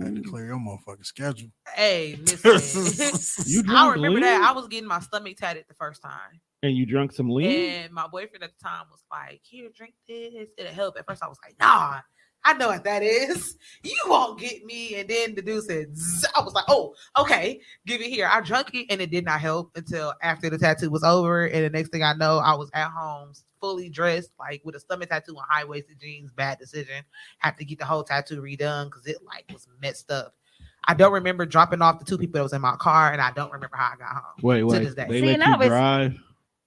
I had to Ooh. clear your motherfucking schedule. Hey, listen. You I drunk remember lean? that. I was getting my stomach tatted the first time. And you drunk some lean? And my boyfriend at the time was like, here, drink this. It'll help. At first, I was like, nah, I know what that is. You won't get me. And then the dude said, Zzz. I was like, oh, okay, give it here. I drank it and it did not help until after the tattoo was over. And the next thing I know, I was at home fully dressed, like with a stomach tattoo and high-waisted jeans. Bad decision. Had to get the whole tattoo redone because it like was messed up. I don't remember dropping off the two people that was in my car, and I don't remember how I got home. Wait. To this day. They See, let and you I was- drive?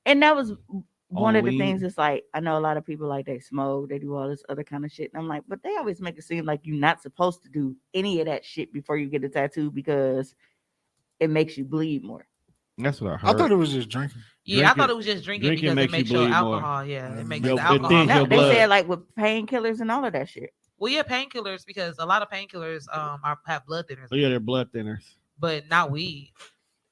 And that was one of the lean? things. It's like I know a lot of people like they smoke, they do all this other kind of shit. And I'm like, but they always make it seem like you're not supposed to do any of that shit before you get a tattoo because it makes you bleed more. That's what I heard. I thought it was just drinking. Yeah, I thought it was just drinking because it makes you makes your bleed more. alcohol. Yeah, it makes Yo, the it alcohol. thins No, your they blood. said like with painkillers and all of that shit. Well, yeah, painkillers because a lot of painkillers have blood thinners, Oh, yeah, they're blood thinners. but not weed.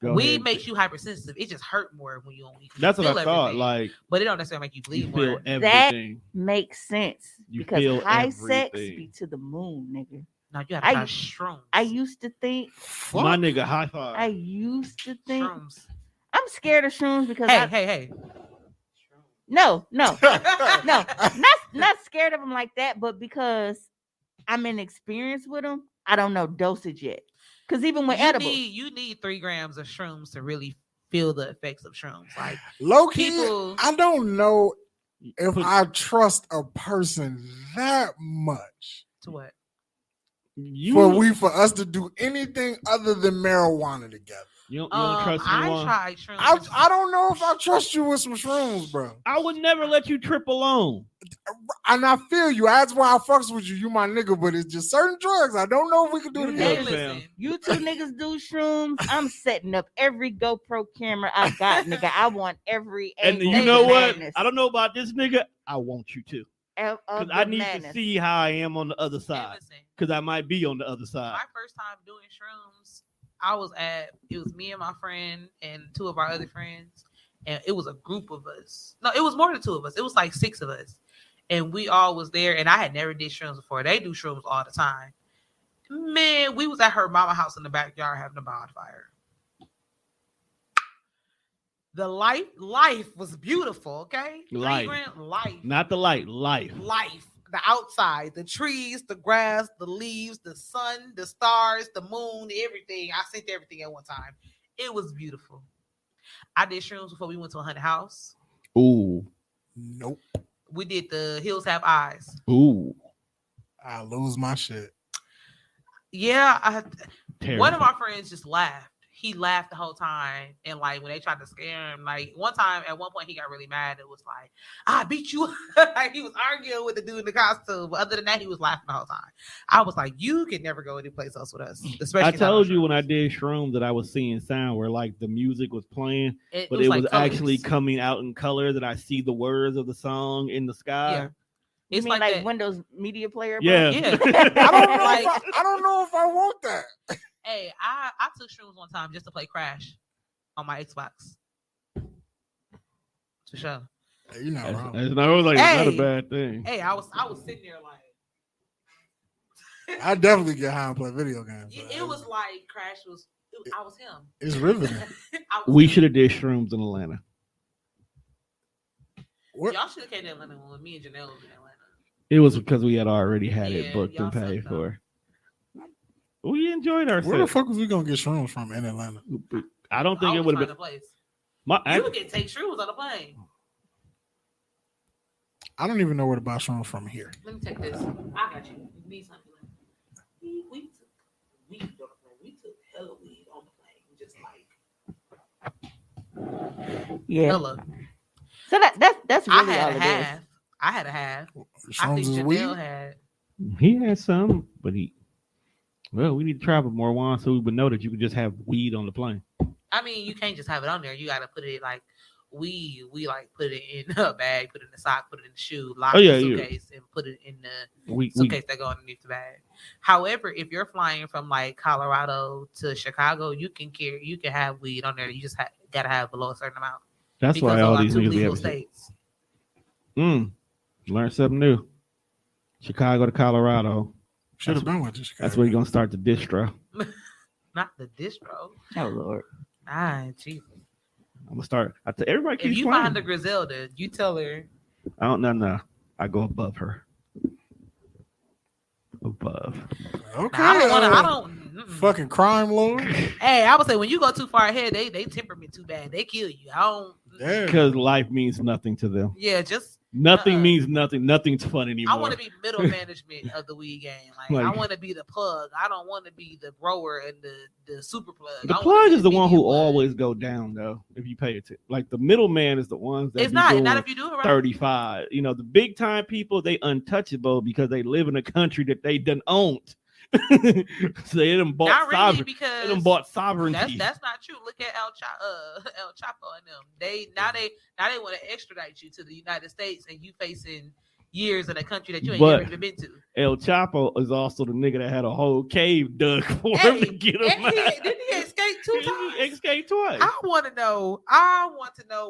Go Weed ahead. makes you hypersensitive. It just hurt more when you on weed. That's You what I feel thought. everything, Like, but it don't necessarily make you you bleed feel more. everything. Makes sense You because feel high sex everything. be to the moon, nigga. No, you have to I- try shrooms. I used to think. My nigga, high five. I used to think. shrooms. I'm scared of shrooms because Hey. no, not scared of them like that, but because I'm inexperienced with them, I don't know dosage yet. Because even with edibles, you need 3 grams of shrooms to really feel the effects of shrooms. Like Low key, people, I don't know if Put- I trust a person that much to what? for us to do anything other than marijuana together. You don't trust I anyone? tried shrooms. I don't know if I trust you with some shrooms, bro. I would never let you trip alone. And I feel you. That's why I fucks with you. You my nigga, but it's just certain drugs. I don't know if we can do it Hey, together. listen. you two niggas do shrooms. I'm setting up every GoPro camera I got, nigga. I want every And angle you of know the what? madness I don't know about this nigga. I want you to. of Because the I need madness. to see how I am on the other Hey, side. listen. Because I might be on the other side. My first time doing shrooms, it was me and my friend and 2 of our other friends, and it was a group of us. No, it was more than 2 of us. It was like 6 of us, and we all was there. And I had never did shrooms before. They do shrooms all the time. Man, we was at her mama house in the backyard having a bonfire. The life was beautiful. Okay, Life. life, Not the light, life. life. The outside, the trees, the grass, the leaves, the sun, the stars, the moon, everything. I sent everything at one time. It was beautiful. I did shrooms before we went to a haunted house. Ooh. Nope. We did the Hills Have Eyes. Ooh. I lose my shit. Yeah, Terrible. one of our friends just laughed. He laughed the whole time, and like when they tried to scare him, like one time at one point he got really mad. It was like, "I beat you!" Like he was arguing with the dude in the costume. But other than that, he was laughing the whole time. I was like, "You can never go any place else with us." Especially I not told on you when I shrooms. did shrooms that I was seeing sound where like the music was playing, It but it was like actually colors. coming out in color that I see the words of the song in the sky. Yeah. You It's mean like like that. Windows Media Player? Bro? Yeah. Yeah. I don't know if I want that. Hey, I took shrooms one time just to play Crash on my Xbox. For sure. Hey, you're not wrong. I was like, it's not a Hey. bad thing. Hey, I was sitting there like I definitely get high and play video games. it was like Crash was. I was him. It's riveting. I was We him. should have did shrooms in Atlanta. What? Y'all should have came to Atlanta when me and Janelle was in Atlanta. It was because we had already had it Yeah, booked and y'all paid sucked up. for. We enjoyed Where the ourselves. fuck was we gonna get shrooms from in Atlanta? I don't think it would have been. a place. My, You can take shrooms on a plane. I don't even know where to buy shrooms from here. Let me take this. I got you. You need something. Yeah. Hella. So that's I really all had a it is. half. I had a half. I Shrooms think is Janelle weed. had. He had some, but we need to travel more, Juan, so we would know that you could just have weed on the plane. I mean, you can't just have it on there. You got to put it like we like put it in a bag, put it in the sock, put it in the shoe, lock the suitcase, and put it in the suitcase that go underneath the bag. However, if you're flying from like Colorado to Chicago, you can have weed on there. You just gotta have below a certain amount. That's why all these niggas be legal having states. Learn something new. Chicago to Colorado. Should have been with you. That's where you're gonna start the distro. Not the distro. Oh Lord. Ah, Jesus. I'm gonna start. Everybody keeps If you playing. find the Griselda, you tell her. I don't know. No, I go above her. Above. Okay. I don't. Fucking crime lord. Hey, I would say when you go too far ahead, they temperament too bad. They kill you. I don't. Yeah. Because life means nothing to them. Yeah, just nothing means nothing. Nothing's fun anymore. I want to be middle management of the weed game. Like I want to be the plug. I don't want to be the grower and the super plug. The plug is the one who always go down though. If you pay attention, like the middleman is the ones that it's not if you do it right. 35. You know, the big time people, they untouchable because they live in a country that they done owned. So they done bought not really because they done bought sovereignty. That's not true. Look at El Chapo and them. They want to extradite you to the United States and you facing years in a country that you ain't never even been to. El Chapo is also the nigga that had a whole cave dug for him to get him out. Didn't he escape 2 times? He escaped twice. I want to know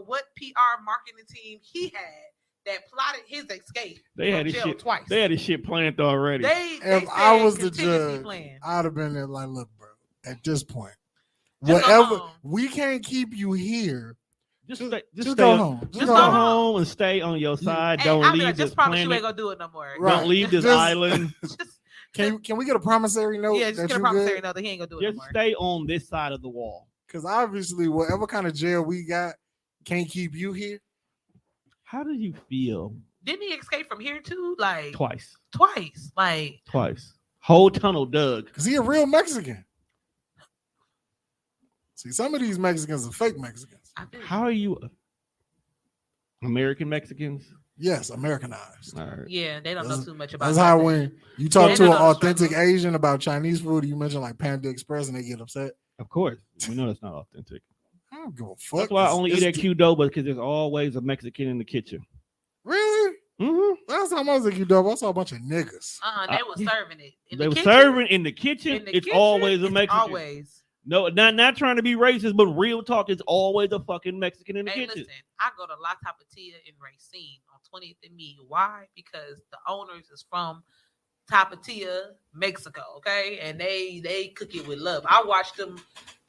what PR marketing team he had that plotted his escape. They had his shit twice. They had his shit planned already. If I was the judge, I'd have been there like, look, bro, at this point, whatever, we can't keep you here. Just go stay home. Just go home and stay on your side. Hey, don't leave like, this just promise planet. you ain't gonna do it no more. Right. Don't leave this island. Can we get a promissory note? Yeah, just get a promissory note that he ain't gonna do it no more. Just stay on this side of the wall. Because obviously, whatever kind of jail we got can't keep you here. How do you feel? Didn't he escape from here too? Like Twice. Like Twice. Whole tunnel dug. Because he a real Mexican. See, some of these Mexicans are fake Mexicans. How are you? American Mexicans? Yes, Americanized. All right. Yeah, they don't know too much about. That's how when you talk to an authentic Asian about Chinese food, you mention like Panda Express, and they get upset. Of course, we know that's not authentic. I don't give a fuck. That's why I only eat at Qdoba because there's always a Mexican in the kitchen. Really? Mm-hmm. Last time I was at Qdoba, I saw a bunch of niggas. They were serving it. They were serving in the kitchen. It's always a Mexican. Always. No, not trying to be racist, but real talk, it's always a fucking Mexican in the kitchen. Listen, I go to La Tapatia in Racine on 20th and Me. Why? Because the owners is from Tapatia, Mexico, okay? And they cook it with love. I watched them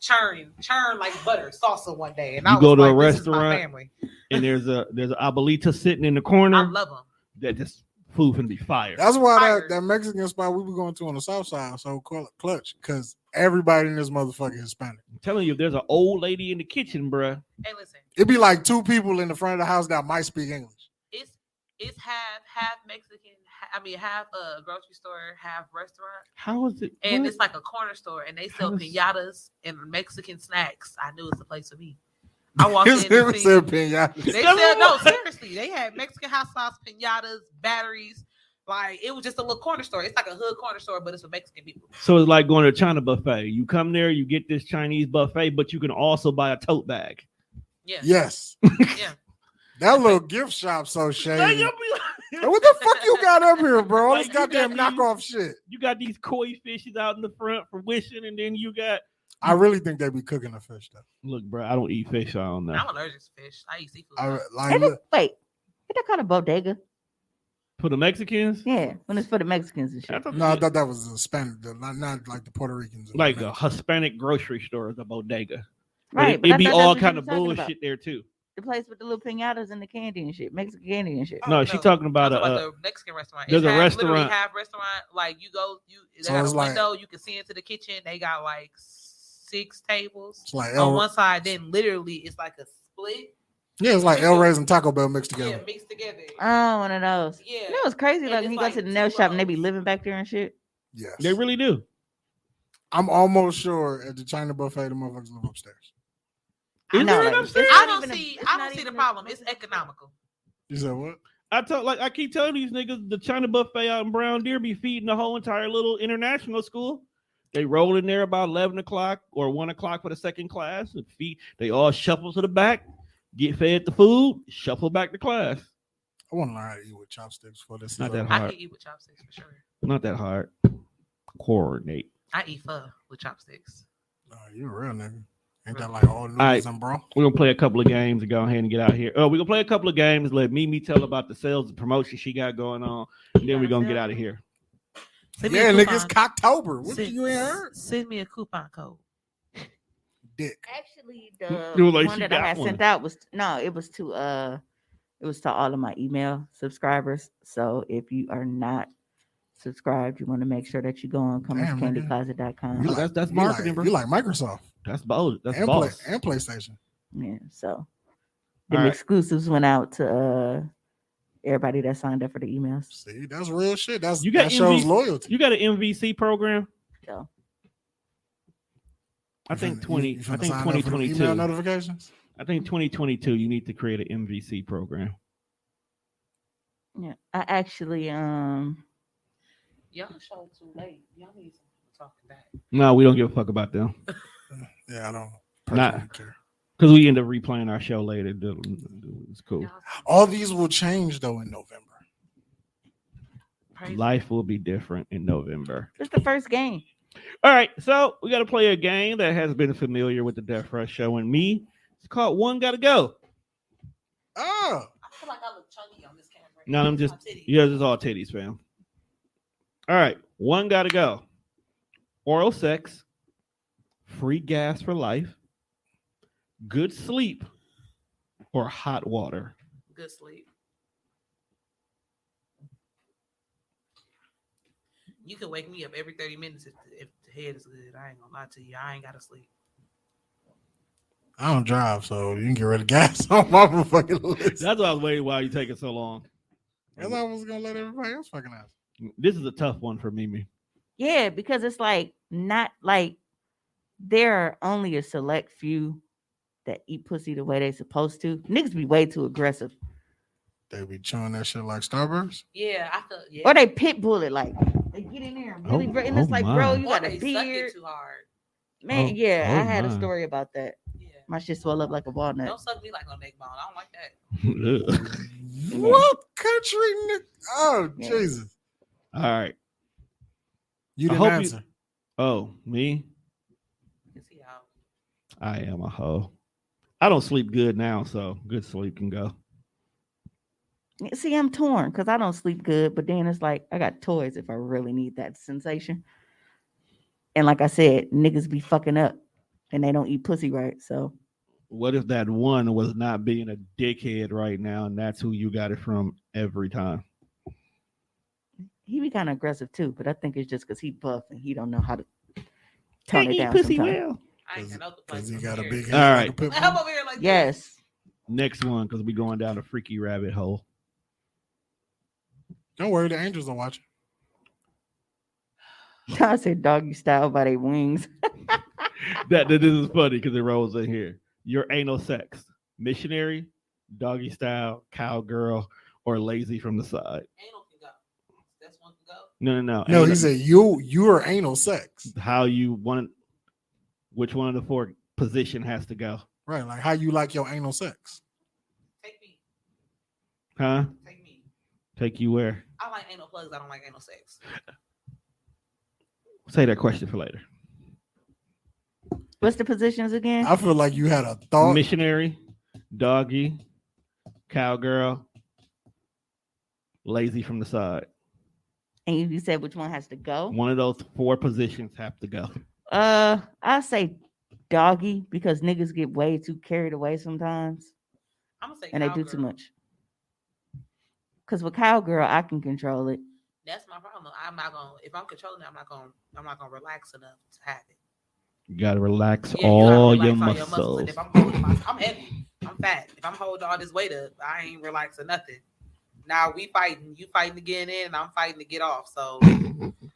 churn like butter salsa one day, and you I was go to like, a this is my restaurant, family. And there's a abuelita sitting in the corner. I love them. That just food can be fire. That's why that Mexican spot we were going to on the south side, so call it Clutch, because everybody in this motherfucker Hispanic. I'm telling you, if there's an old lady in the kitchen, bruh. Hey, listen. It'd be like 2 people in the front of the house that might speak English. It's half Mexican. Half grocery store, half restaurant. How is it? And it's like a corner store, and they sell pinatas and Mexican snacks. I knew it's the place for me. I walked in. They said pinatas. They said no, seriously. They had Mexican hot sauce, pinatas, batteries. Like it was just a little corner store. It's like a hood corner store, but it's for Mexican people. So it's like going to a China buffet. You come there, you get this Chinese buffet, but you can also buy a tote bag. Yeah. Yes. Yeah. That little gift shop so shady. What the fuck you got up here, bro? All this goddamn knockoff shit. You got these koi fishes out in the front for wishing, and then you got. I really think they be cooking the fish though. Look, bro, I don't eat fish. I don't know. I'm allergic to fish. I eat seafood. Wait, is that called a bodega? For the Mexicans? Yeah, when it's for the Mexicans and shit. No, I thought that was a Spanish, not like the Puerto Ricans. Like a Hispanic grocery store is a bodega. Right, It'd be all kind of bullshit there too. The place with the little pinatas and the candy and shit, Mexican candy and shit. No, she's talking about the Mexican restaurant. There's a restaurant. Half restaurant. Like they got a window. You can see into the kitchen. They got like 6 tables on one side. Then literally it's like a split. Yeah, it's like El Rey's and Taco Bell mixed together. Yeah, mixed together. Oh, one of those. Yeah, that was crazy. Like when you go to the nail shop and they be living back there and shit. Yes, they really do. I'm almost sure at the China buffet the motherfuckers live upstairs. Is No, there like, an it's upstairs? I not don't even a- see. it's I not don't see the even a- problem. It's economical. You said what? I keep telling these niggas the China buffet out in Brown Deer be feeding the whole entire little international school. They roll in there about 11 o'clock or 1 o'clock for the second class and feed. They all shuffle to the back, get fed the food, shuffle back to class. I want to learn how to eat with chopsticks for this. Not that I hard. can eat with chopsticks for sure. Not that hard. Coordinate. I eat pho with chopsticks. You a real nigga. Ain't that like all noodles right. and bro? We're gonna play a couple of games and go ahead and get out of here. Oh, we're gonna play a couple of games. Let Mimi tell about the sales and promotion she got going on. And then we're gonna get out of here. Send me a Yeah, coupon. nigga, it's Cocktober. What Send- you ain't heard? Send me a coupon code. Dick. Actually, You the like one she that I got had one. sent out was it was to all of my email subscribers. So if you are not subscribed, you want to make sure that you go on Damn, nigga. CommerceCandyCloset.com. You Oh, like, that's you marketing, like, bro. You like Microsoft That's bold. That's and, boss. and PlayStation. Yeah, so All the right. exclusives went out to everybody that signed up for the emails. See, that's real shit. That You got shows MV loyalty. You got an MVC program? So I think 20. You I finna think sign up for the 2022. email notifications. I think 2022. You need to create an MVC program. yeah, I actually Y'all show too late. Y'all need some talking back. No, we don't give a fuck about them Yeah, I don't Nah. personally care. because we end up replaying our show later. It's cool. Y'all All these will change though in November. crazy. Life will be different in November. it's the first game. All right, so we got to play a game that has been familiar with the Death Rush show and me. It's called One Gotta Go. Oh, I feel like I look chunky on this camera. No, I'm just, yeah, this is all titties, fam. All right, one gotta go. Oral sex, free gas for life, good sleep, or hot water. Good sleep. You can wake me up every 30 minutes if the head is good. I ain't gonna lie to you. I ain't gotta sleep. I don't drive, so you can get rid of gas on my fucking list. That's why I was waiting why you taking so long. Because I was gonna let everybody else fucking ask. This is a tough one for Mimi. Yeah, because it's like not like there are only a select few that eat pussy the way they supposed to. Niggas be way too aggressive. They be chewing that shit like Starburst. Yeah, I feel. Yeah. Or they pit bull it like they get in there and really and it's like, bro, you Or got they a suck beard. it too hard. Man, Oh, yeah, oh I had my. a story about that. Yeah. My shit swell up like a walnut. Don't suck me like no neck bone. I don't like that. What country? Oh, Yeah. Jesus. All right. You I didn't hope you- answer. Oh, me? You see how? I am a hoe. I don't sleep good now, so good sleep can go. See, I'm torn because I don't sleep good, but then it's like I got toys if I really need that sensation. And like I said, niggas be fucking up and they don't eat pussy right. So What if that one was not being a dickhead right now, and that's who you got it from every time? he be kind of aggressive too, but I think it's just because he buff and he don't know how to tone it Eat down. pussy sometimes. well. I ain't got no Because complaints. he I'm got a here. big head. All like right. a pit I'm bull. over here like this. Yes. Next one, because we going down a freaky rabbit hole. Don't worry, the angels are watching. I said doggy style by their wings. That this is funny because it rolls in here. Your anal sex, missionary, doggy style, cowgirl, or lazy from the side. Anal can go. That's one can go. No. No, Anal- he said you're anal sex. how you want, which one of the four position has to go, Right, like how you like your anal sex. Take me. huh? Take me. Take you where? I like anal plugs. I don't like anal sex. Say that question for later. What's the positions again? I feel like you had a thought. Missionary, doggy, cowgirl, lazy from the side. And you said which one has to go? One of those four positions have to go. I say doggy because niggas get way too carried away sometimes I'm gonna say and they do too cowgirl. much. Because with cowgirl, I can control it. That's my problem. I'm not gonna. If I'm controlling it, I'm not gonna relax enough to have it. You gotta relax Yeah, you gotta all relax your all muscles. And if I'm holding I'm heavy. I'm fat. If I'm holding all this weight up, I ain't relaxing nothing. Now we fighting. You fighting to get in, and I'm fighting to get off. So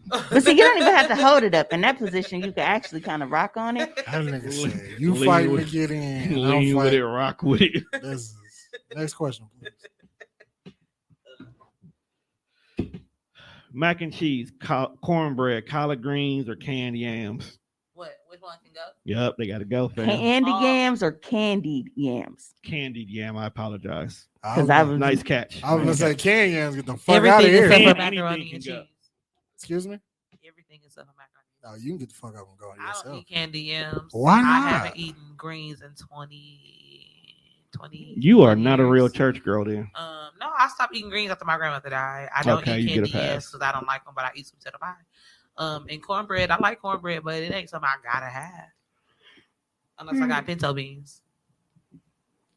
But see, you don't even have to hold it up. In that position, you can actually kind of rock on it. That nigga said, "You Lean fighting to with- get in, and I'm Lean with it, fighting." rock with it. This is next question, please. Mac and cheese, cornbread, collard greens, or canned yams. What? Which one can go? Yep, they got to go, fam. Candy yams or candied yams? Candied yam. I apologize. Because I was Nice catch. I was gonna Nice say catch. can yams, get the fuck out of Everything here. except for Anything macaroni can and go. cheese. Excuse me. Everything except for macaroni. No, you can get the fuck up and go I don't yourself. eat candy yams. Why I not? haven't eaten greens in 20. You are not a real years. church girl, then. No, I stopped eating greens after my grandmother died. I don't Okay, eat you get a candy yams pass. because I don't like them, but I eat sweet potato pie. And cornbread, I like cornbread, but it ain't something I gotta have unless I got pinto beans.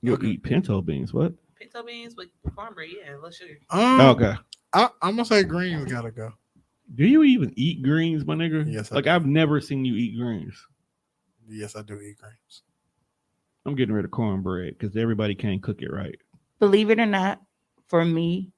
You'll eat pinto beans. What? Pinto beans with cornbread, yeah, let's sugar. Okay. I'm gonna say greens gotta go. Do you even eat greens, my nigga? Yes, I Like do. I've never seen you eat greens. Yes, I do eat greens. I'm getting rid of cornbread because everybody can't cook it right. Believe it or not, for me,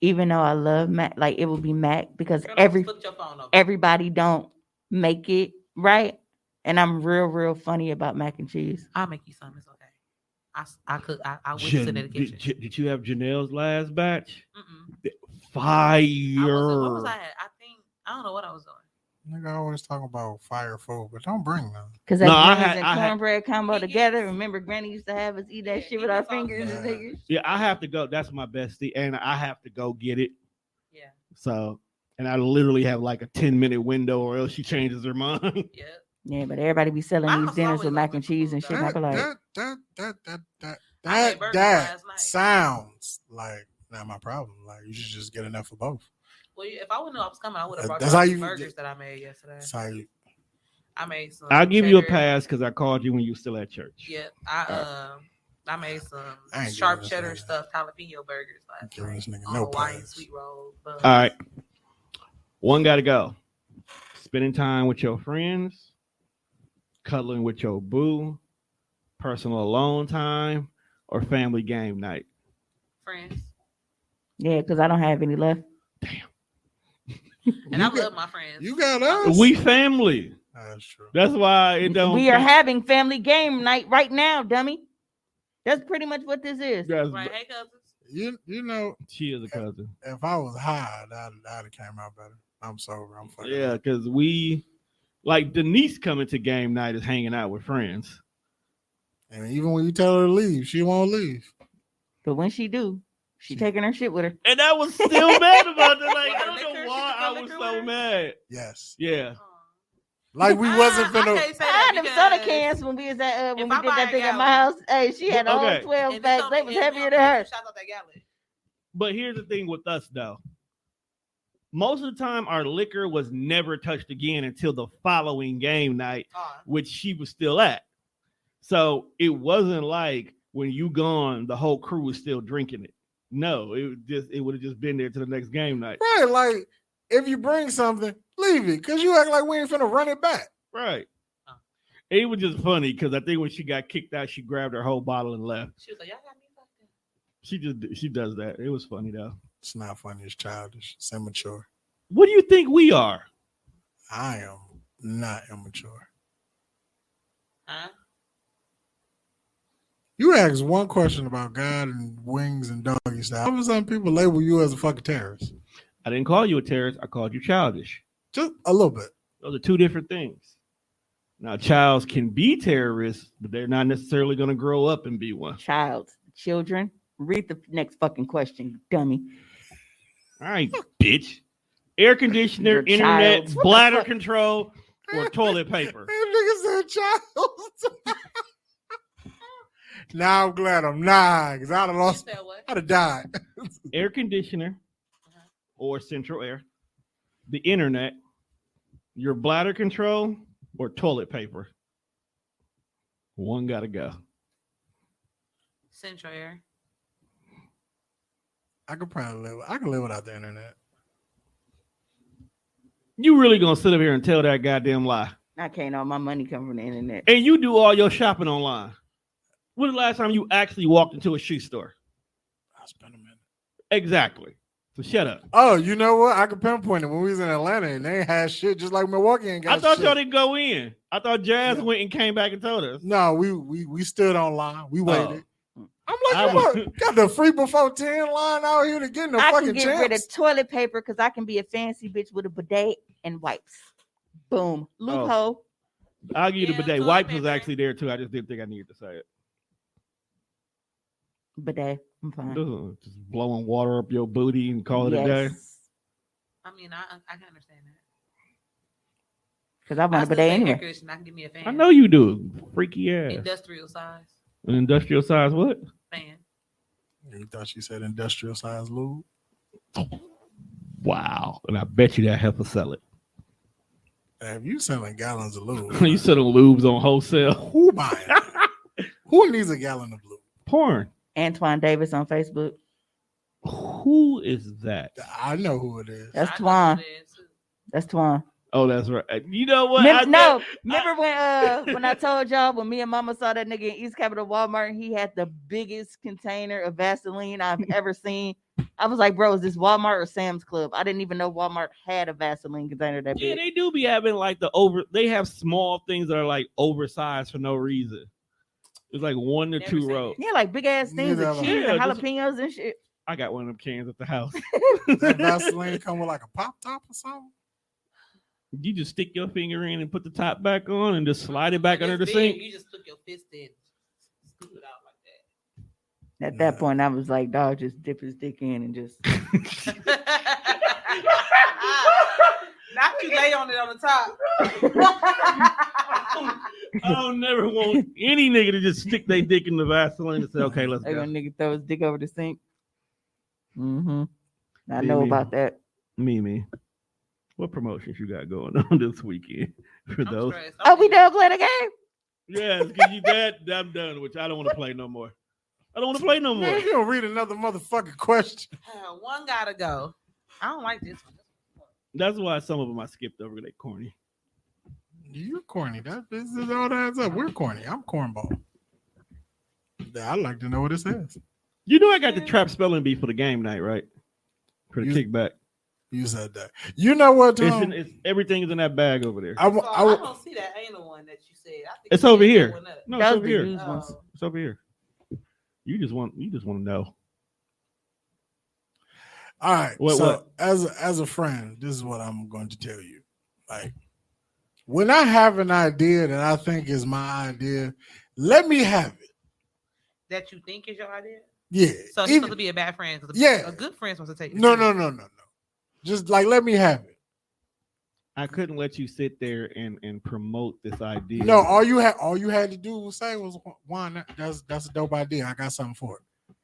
even though I love mac, like it will be mac because Girl, flip your phone over. everybody don't make it right, and I'm real funny about mac and cheese. I'll make you some. It's okay. I cook. I whisk it in the kitchen. Did you have Janelle's last batch? Mm-mm. Fire. What was I at? I don't know what I was doing. Nigga always talk about fire food, but don't bring none. Because that No, I greens had- and I had- cornbread combo He together. gets- Remember, Granny used to have us eat that Yeah, shit he with our gets all fingers and that. fingers. Yeah, I have to go. That's my bestie, and I have to go get it. Yeah. So, and I literally have like a 10-minute window, or else she changes her mind. Yeah. Yeah, but everybody be selling My these house dinners always with mac open and for cheese food, and shit. And I be like, I had burgers that last night. sounds like not my problem. Like you should just get enough for both. Well, if I would know I was coming, I would have brought That's you how the you- burgers that I made yesterday. That's how you. I made some. I'll give you a cheddar. pass because I called you when you were still at church. Yeah, I made some I ain't sharp giving this cheddar nigga- stuffed jalapeno burgers last Giving night. this nigga On no Hawaiian pass. sweet roll. All right. One got to go. Spending time with your friends, cuddling with your boo, personal alone time, or family game night. Friends, yeah, because I don't have any left. and I You got- love my friends. You got us. We family. That's true. That's why it don't. We are having family game night right now, dummy. That's pretty much what this is. That's- right. Hey, cousins. You know, She is a cousin. if I was high, I'd have came out better. I'm sober. I'm fucking. Yeah, because we, like Denise coming to game night is hanging out with friends. And even when you tell her to leave, she won't leave. But when she do, she taking her shit with her. And I was still mad about that. Like, I Well, don't liquor, know she why took I the was liquor so with her? mad. Yes. Yeah. Like we wasn't I finna. can't say I that had them soda because- cans when we was at when If we I did buy that a thing at my gallon- house. Hey, she had all Okay. 12 And packs. this They don't was mean heavier we than don't her. make shots out that gallon. But here's the thing with us, though. Most of the time, our liquor was never touched again until the following game night, which she was still at. So it wasn't like when you gone, the whole crew was still drinking it. No, it would have just been there to the next game night. Right. Like if you bring something, leave it. Cause you act like we ain't finna run it back. Right. It was just funny because I think when she got kicked out, she grabbed her whole bottle and left. She was like, "Y'all got me fucked up." She does that. It was funny though. It's not funny. It's childish. It's immature. What do you think we are? I am not immature. Huh? You asked one question about God and wings and doggy style. All of a sudden, people label you as a fucking terrorist. I didn't call you a terrorist. I called you childish. Just a little bit. Those are two different things. Now, childs can be terrorists, but they're not necessarily going to grow up and be one. Children. Read the next fucking question, dummy. All right, bitch. Air conditioner, Your internet, child. What the bladder fuck? control, or toilet paper. That nigga said child. Now I'm glad I'm not, because I'd have You lost. said what? I'd have died. Air conditioner or central air, the internet, your bladder control, or toilet paper. One got to go. Central Air. I could probably live. I could live without the internet. You really going to sit up here and tell that goddamn lie? I can't. All my money come from the internet. And you do all your shopping online. When the last time you actually walked into a shoe store? I spent a minute. Exactly. So shut up. Oh, you know what? I could pinpoint it when we was in Atlanta and they ain't had shit just like Milwaukee ain't got I thought shit. y'all didn't go in. I thought Jazz Yeah. went and came back and told us. No, we stood online. We waited. I'm I like, was- you got the free before 10 line out here to get in the I fucking can get rid of champs. toilet paper because I can be a fancy bitch with a bidet and wipes. Boom. Loophole. I'll give you the Yeah, bidet. toilet Wipes was paper. actually there too. I just didn't think I needed to say it. Bidet. I'm fine. Just blowing water up your booty and call it a day. Yes. I mean, I can understand that. Because I want a still bidet say air anyway. conditioner. I can give me a fan. I know you do. Freaky ass. Industrial size An industrial size what? fan. You thought she said industrial size lube? Wow. And I bet you that help us sell it. If you selling gallons of lube, You selling lubes on wholesale. who buying it? Who needs a gallon of lube? Porn. Antoine Davis on Facebook. Who is that? I know who it is. That's I know Twan. who it is, too. That's Twan. Oh, that's right. You know what? Remember when I told y'all when me and Mama saw that nigga in East Capitol Walmart, he had the biggest container of Vaseline I've ever seen. I was like, bro, is this Walmart or Sam's Club? I didn't even know Walmart had a Vaseline container that Yeah, big. they do be having like they have small things that are like oversized for no reason. It's like 1 to Never 2 seen rows. Yeah, like big ass things of Yeah, cheese and yeah, just- jalapenos and shit. I got one of them cans at the house. That Vaseline come with like a pop top or something? You just stick your finger in and put the top back on and just slide it back When under the it's big, sink. You just took your fist in, scoop it out like At that point, I was like, dog, just dip his dick in and just. that. Not you lay on it on the top. I don't never want any nigga to just stick their dick in the Vaseline and say, okay, let's Like go. when nigga throw his dick over the sink. Mm-hmm. I Me, know me. about that. Mimi, what promotions you got going on this weekend for I'm those? stressed. Oh, we done play the game. Yes, because you that I'm done with you. I don't want to play no more. I don't want to play no more. Man, you don't read another motherfucking question. One gotta go. I don't like this one. That's why some of them I skipped over. They corny. You're corny. This is all that adds up. We're corny. I'm cornball. I'd like to know what it says. You know I got the trap spelling bee for the game night, right? For the kickback. You said that. You know what, Tom? Everything is in that bag over there. I don't see that anal one that you said. I think It's you over said here. that one up. No, That it's was over the here. used ones. Oh. It's over here. You just want to know. all right. What? As a friend, this is what I'm going to tell you. Like, when I have an idea that I think is my idea, let me have it. That you think is your idea? Yeah. So he's supposed to be a bad friend. 'Cause Yeah. A good friend's supposed to take it. No. serious. Just like let me have it. I couldn't let you sit there and promote this idea. No, all you had to do was say was Juan, that's a dope idea. I got something for it.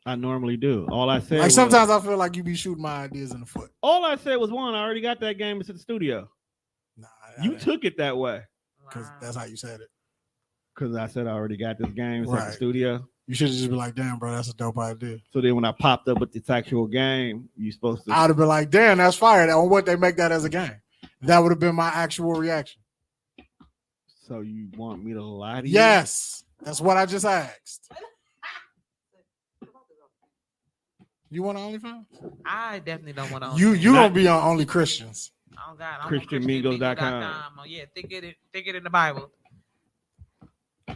I normally do. All I said Like was, sometimes I feel like you be shooting my ideas in the foot. all I said was one. I already got that game. It's at the studio. Nah, You took it that way because that's how you said it. because I said I already got this game. It's at the Right. studio. You should just be like, damn, bro, that's a dope idea. So then when I popped up with this actual game, you supposed to. I'd have been like, damn, that's fire. On what they make that as a game. That would have been my actual reaction. So you want me to lie to you? Yes. That's what I just asked. You want OnlyFans? I definitely don't want to. You don't be on Only Christians. Oh God, I'm on ChristianMingles.com. Oh yeah, think it in the Bible.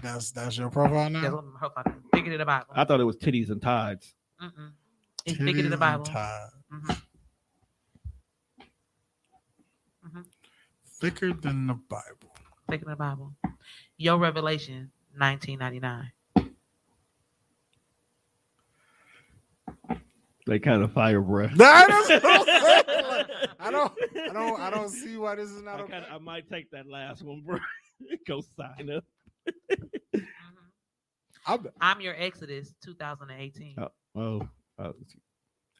That's your profile That's now? what my profile is. Think it in the Bible. I thought it was titties and tides. Mm-mm. It's think it in the Titties Bible. and Tide. Mhm. Mhm. Thicker than the Bible. Think it in the Bible. Your Revelation, 1999. They kind of fire breath. That's what I'm saying. Like, I don't see why this is not okay. I might take that last one, bro. Go sign up. Mhm. I bet, I'm your Exodus, 2018. Oh,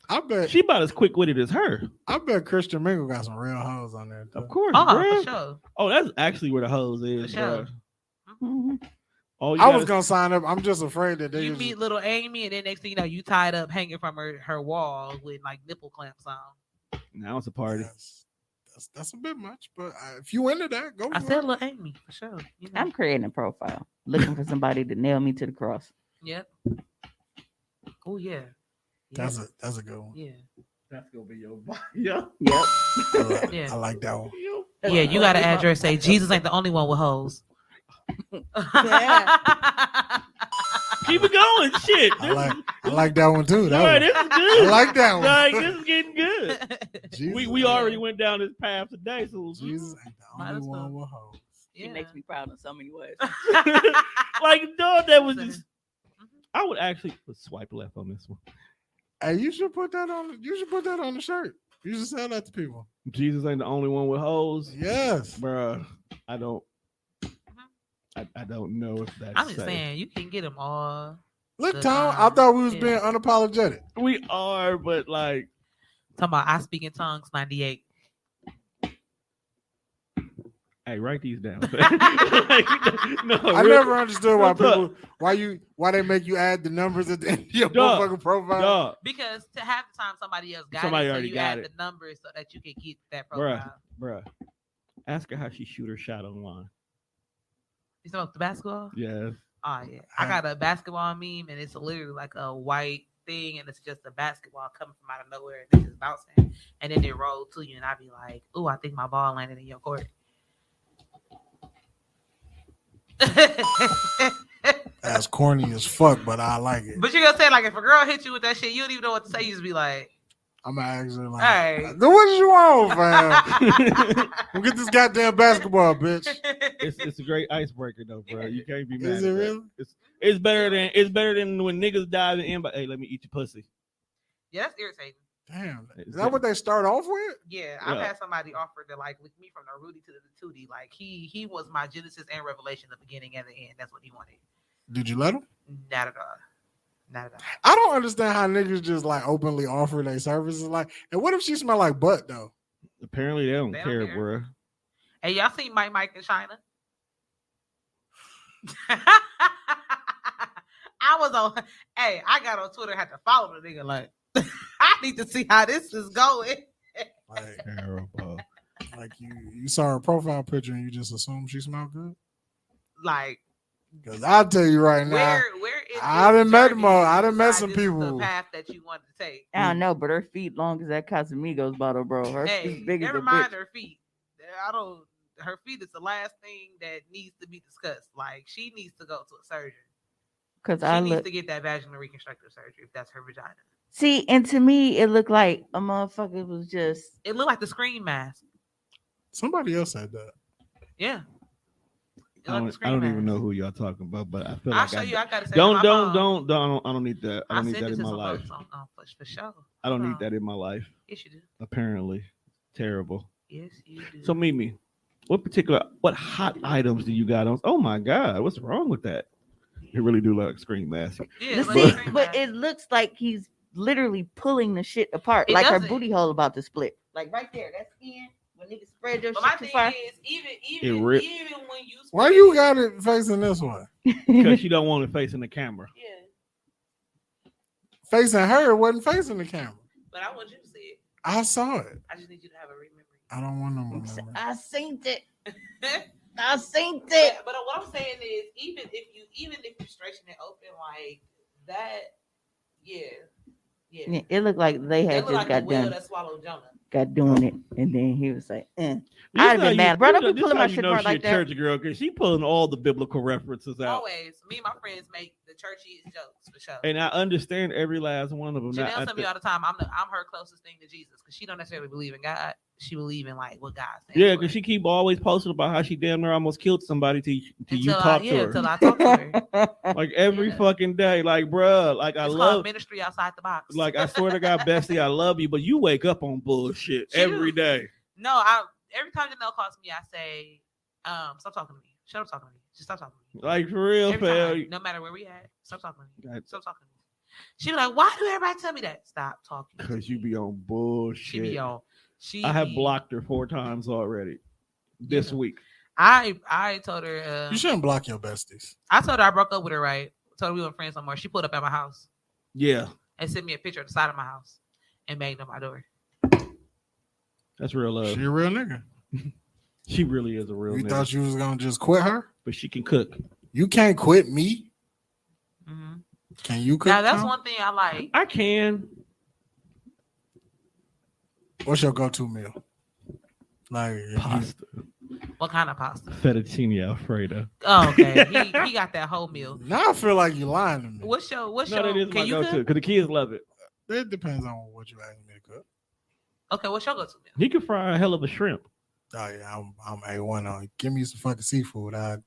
I bet she about as quick witted as her. I bet Christian Mingle got some real hoes on there. Too. Of course, Oh, bruh. for sure. Oh, that's actually where the hose is, For sure. bro. Oh, I was gonna sign up. I'm just afraid that they You just, meet little Amy, and then next thing you know, you tied up, hanging from her wall with like nipple clamps on. Now it's a party. that's a bit much, but if you into that, go. I for said it. little Amy for sure. You know? I'm creating a profile, looking for somebody to nail me to the cross. Yep. Oh yeah. Yeah. That's a good one. Yeah. That's gonna be your yeah. Yep. Yeah. I like that one. Yeah, you got to address say Jesus ain't the only one with hoes. Keep it going, shit. I like that one too. Right, this is good. I like that one. Like, this is getting good. Jesus, We already went down this path today, so Jesus ain't the Might only as well. one with hoes. She makes me proud in so many ways. like, dog, that was just. I would actually swipe left on this one. Hey, you should put that on. You should put that on the shirt. You should sell that to people. Jesus ain't the only one with hoes. Yes, Bruh, I don't know if that's I'm just saying you can get them all. Look, Good Tom. I times. thought we was Yeah. being unapologetic. We are, but like, Talking about I speak in tongues 98. hey, write these down. no, I never understood why they make you add the numbers at the end of your Duh. motherfucking profile. Dog, Because to half the time somebody else got Somebody it, so already you got add it. the numbers so that you can get that profile. bruh. Ask her how she shoot her shot online. You talking about the basketball? Yes. Oh yeah, I got a basketball meme, and it's literally like a white thing, and it's just a basketball coming from out of nowhere, and it's just bouncing, and then it rolls to you, and I be like, "Ooh, I think my ball landed in your court." That's corny as fuck, but I like it. But you gonna say like if a girl hit you with that shit, you don't even know what to say. You just be like, I'm gonna ask her like, "Hey, what you want, fam? We'll get this goddamn basketball, bitch. It's a great icebreaker though, bro. You can't be mad. Is at it that. really? It's better than when niggas dive in. But hey, let me eat your pussy. yeah, that's irritating." Damn, is that what they start off with? Yeah, I've Yeah. had somebody offer to like lick me from the Rudy to the Tootie. Like he was my Genesis and Revelation, the beginning and the end. That's what he wanted. Did you let them? Not at all. Not at all. I don't understand how niggas just like openly offer their services. Like, and what if she smell like butt though? Apparently they don't They don't care, care. bro. Hey, y'all seen Mike in China? I was on. Hey, I got on Twitter. Had to follow the nigga. Like, I need to see how this is going. Like, Terrible. like you saw her profile picture and you just assumed she smelled good? Like, Because I'll tell you right now, where is I this done met journey them all. that I you done met decide some this is people. The path that you wanted to take. I don't know, but her feet long as that Casamigos bottle, bro. Her Hey, feet big as never a mind bitch. her feet. I don't. Her feet is the last thing that needs to be discussed. Like she needs to go to a surgeon. Because She I needs look. to get that vaginal reconstructive surgery if that's her vagina. See, and to me, it looked like a motherfucker was just. It looked like the Scream mask. Somebody else said that. Yeah. It I looked like the don't Scream even mask. know who y'all talking about, but I feel I'll like show you. I gotta say don't I don't need that. I don't need sent that it in to my some life. folks for sure. I don't Hold need on. that in my life. Yes, you do. Apparently, terrible. Yes, you do. So Mimi, what hot items do you got on? Oh my God, what's wrong with that? You really do like Scream mask. yeah, But it looks see, like Scream but mask. it looks like he's literally pulling the shit apart, It like her doesn't. booty hole about to split. Like right there, that's in. When niggas spread your But my shit too thing far. is, even ripped. even when you Why spread you it- got it facing this way? Because you don't want it facing the camera. Yeah, Facing her, it wasn't facing the camera. but I want you to see it. I saw it. I just need you to have a remember. I don't want no more memory. I seen it. but I seen it. what I'm saying is, even if you stretching it open like that, yeah. It looked like they That had look just like got the whale done, that swallowed Jonah. got doing it, and then he was like, This I'd have how been you- mad. Bro, don't be this pulling how my you shit know apart she a like that. church girl because she pulling all the biblical references out. Always, me and my friends make the churchiest jokes for sure. And I understand every last one of them. Janelle tell me all the time, I'm her closest thing to Jesus because she don't necessarily believe in God. She believe in like what God says. Yeah, because she keep always posting about how she damn near almost killed somebody till you talk to her. Until I talk to her. Like every Yeah. fucking day. Like, bruh, like I It's love called ministry outside the box. like I swear to God, Bestie, I love you, but you wake up on bullshit She every do. day. No, every time Janelle calls me, I say, stop talking to me. Shut up talking to me. Just stop talking to me. Like for real, Every fam. time, no matter where we at, stop talking to me. Right. Stop talking to me. She be like, why do everybody tell me that? Stop talking. to Because you me. be on She bullshit. be on. I have blocked her 4 times already this Yeah. week. I told her. You shouldn't block your besties. I told her I broke up with her. Right. Told her we weren't friends no more. She pulled up at my house Yeah, and sent me a picture of the side of my house and banged on my door. that's real love. She a real nigga. She really is a real You nigga. thought you was gonna just quit her? But she can cook. You can't quit me. Mm-hmm. Can you cook? Now that's Tom? one thing I like. I can. What's your go-to meal? Like if you, Pasta, What kind of pasta? fettuccine alfredo. Oh, okay. He got that whole meal. now I feel like you're lying to me. What's No, your? that is my Can you go-to cook? because the kids love it. It depends on what you asking me to cook. Okay, what's your go-to meal? He can fry a hell of a shrimp. Oh yeah, I'm A1 on it. Give me some fucking seafood. I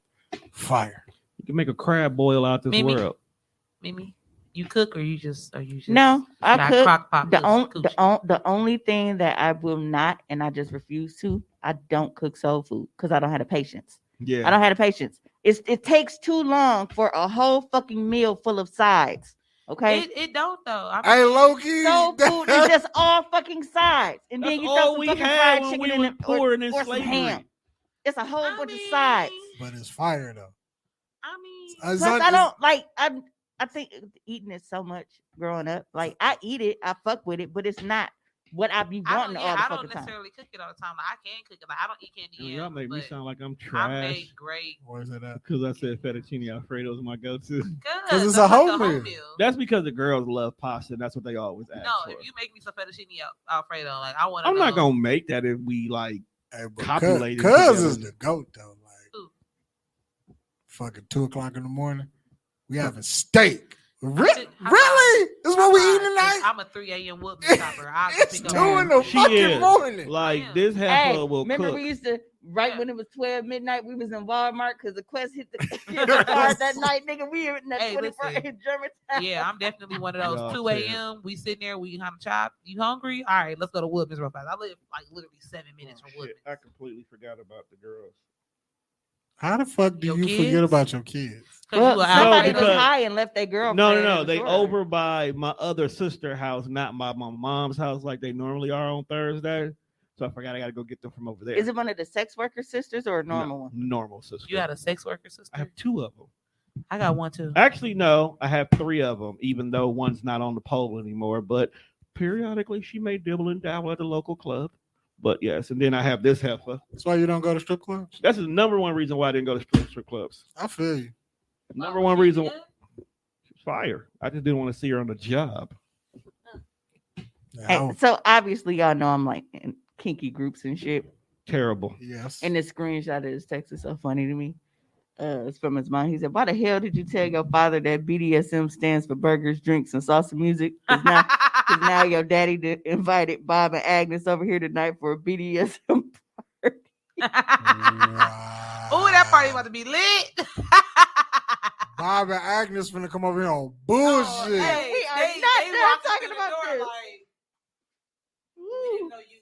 fire. You can make a crab boil out this Mimi? world. Mimi, you cook or you just No, I not cook. crock pot The only thing that I will not, and I just refuse to, I don't cook soul food because I don't have the patience. Yeah. I don't have the patience. It takes too long for a whole fucking meal full of sides. Okay, It don't though. I Hey, mean, Loki. soul food is just all fucking sides, and That's then you throw all some we fucking had fried when chicken we in was it poor and in or some slavery. ham. It's a whole I bunch mean, of sides. But it's fire though. I mean, It's Plus, un- I don't like. I think eating it so much growing up. Like I eat it, I fuck with it, but it's not what I be I wanting don't. all Yeah, the I don't fucking time. necessarily cook it all the time. Like, I can cook it. Like I don't eat candy Y'all yams, make me but sound like I'm I trash make great. Where's it at? because I said fettuccine alfredo is my go-to. Because it's a whole meal. That's because the girls love pasta. And that's what they always ask No, for. if you make me some fettuccine Alfredo, like I want to. I'm not gonna make that if we like Hey, but copulated Cuz together. is the goat though. Like Who? fucking 2:00 in the morning. We having steak. How Really? about- This is what we eating tonight? I'm a 3 a.m. Woodman shopper. I It's pick 2 up. in the She fucking is. morning. Like am. this Hey, heifer will remember cook. we used to right Yeah. when it was 12 midnight, we was in Walmart because the Quest hit the card that night, nigga. We were in that Hey, 24 listen. in Germantown. Yeah, I'm definitely one of those. Y'all 2 a.m. We sitting there, we kind of chop. You hungry? All right, let's go to Woodman's real fast. I live like literally 7 minutes from Woodman's. I completely forgot about the girls. How the fuck do Your you kids? forget about your kids? Well, you a somebody Alfredo. was high and left their girlfriend. No. in the They store. over by my other sister house, not my mom's house, like they normally are on Thursday. So I forgot I got to go get them from over there. Is it one of the sex worker sisters or a No, normal one? normal sister. You had a sex worker sister? I have 2 of them. I got one too. Actually, no, I have 3 of them, even though one's not on the pole anymore. But periodically, she may dibble and dabble at the local club. But yes, and then I have this heifer. That's why you don't go to strip clubs? That's the number one reason why I didn't go to strip clubs. I feel you. Number one reason. Fire. I just didn't want to see her on the job. Yeah, Hey, so obviously y'all know I'm like in kinky groups and shit. Terrible. yes. And the screenshot of his text is so funny to me. It's from his mom. He said, "Why the hell did you tell your father that BDSM stands for burgers, drinks, and salsa music? Because now your daddy invited Bob and Agnes over here tonight for a BDSM party." Oh, that party about to be lit. Bob and Agnes finna come over here on bullshit. Oh, We are not done walked talking through the about door this. like, we didn't know you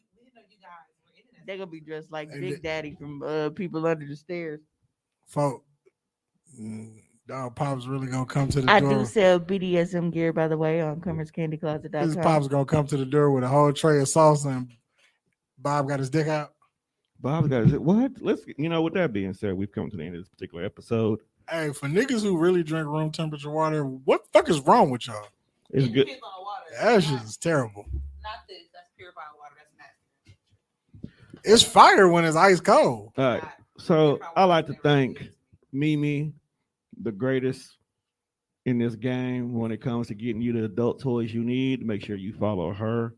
guys were into that. They're gonna be dressed like And Big Daddy from People Under the Stairs. Folk, dog Pop's really gonna come to the I door. do sell BDSM gear, by the way, on This CummersCandyCloset.com. Pop's gonna come to the door with a whole tray of salsa and Bob got his dick out. Bob got what? Let's with that being said, we've come to the end of this particular episode. Hey, for niggas who really drink room temperature water, what the fuck is wrong with y'all? It's It good. depends on the water. That shit is terrible. Not this. That's purified water. That's nasty. It's fire when it's ice cold. All right. So I like to thank Mimi, the greatest in this game when it comes to getting you the adult toys you need. Make sure you follow her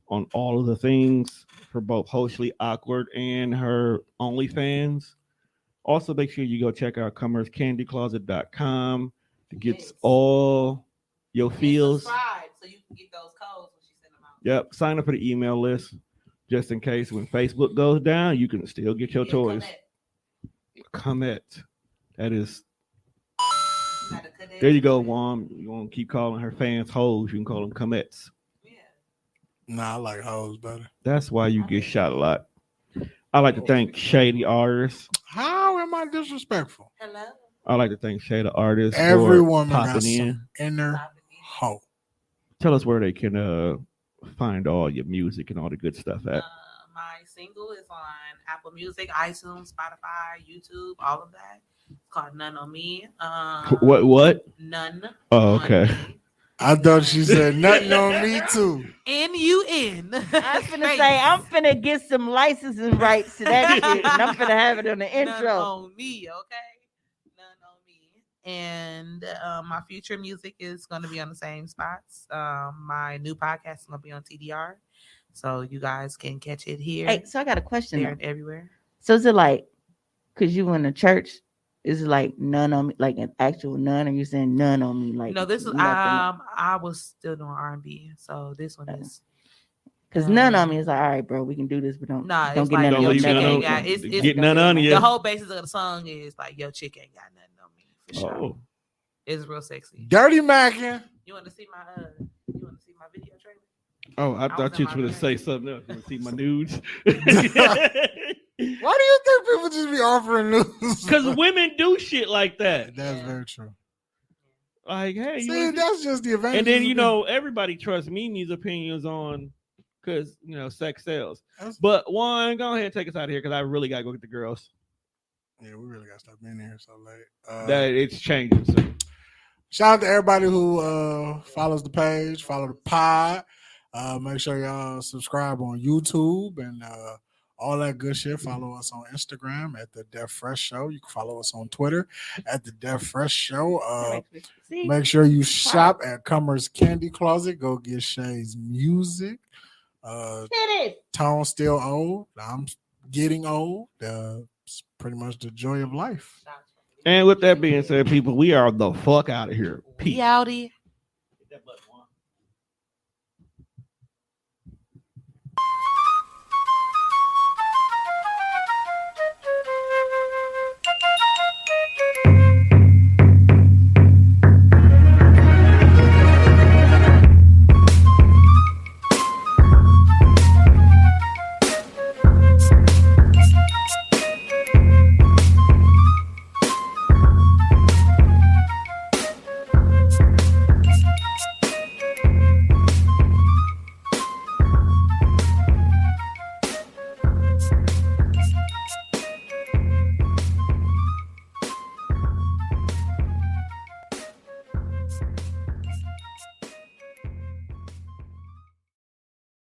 on all of the things for both Hostly Awkward and her OnlyFans. Also, make sure you go check out CummersCandyCloset.com to get all your feels. Subscribe so you can get those codes when she send them out. Yep. Sign up for the email list just in case when Facebook goes down, you can still get your toys. Comet. That is. There you go, Juan. You want to keep calling her fans hoes? You can call them comets. Nah, I like hoes better. That's why you get shot a lot. I like to thank Shady Artists. How am I disrespectful? Hello. I like to thank Shady Artists. Every for woman got popping in. some inner hoe. Tell us where they can find all your music and all the good stuff at. My single is on Apple Music, iTunes, Spotify, YouTube, all of that. It's called None on Me. What? None. Oh, on okay. Me. I thought she said nothing on me too. N-U-N. I'm finna say I'm finna get some licensing rights to that shit, and I'm finna have it on the None intro. on me, okay? None on me. And my future music is going to be on the same spots. My new podcast is going to be on TDR. So you guys can catch it here, Hey, so I got a question. there, Though. and everywhere. So is it like, cause you in the church, is it like none on me, like an actual none, or you saying none on me, like This is nothing? I was still doing R&B, so this one is Cause none on me is like, all right, bro, we can do this, but don't Nah, don't it's get like none Don't of your leave chick none check. ain't on- got it's get none on you. the whole basis of the song is like your chick ain't got nothing on me for sure. Oh, It's real sexy. Dirty Mackin. You want to see my video trailer? oh, I was thought in you my were gonna bag. say something else. You want to see my nudes? Why do you think people just be offering news? Because women do shit like that. That's very true. Like, hey, you See, wanna see- that's just the advantage. and then everybody trusts Mimi's opinions on because sex sells. But one, go ahead and take us out of here because I really gotta go get the girls. Yeah, we really gotta stop being here so late. That it's changing. So. Shout out to everybody who follows the page, follow the pod. Make sure y'all subscribe on YouTube and all that good shit. Follow us on Instagram at the Def Fresh Show. You can follow us on Twitter at the Def Fresh Show. Make sure you shop at Cummer's Candy Closet. Go get Shay's music. Tone's still old. I'm getting old. It's pretty much the joy of life. And with that being said, people, we are the fuck out of here. Peace. We outie. Hit that button.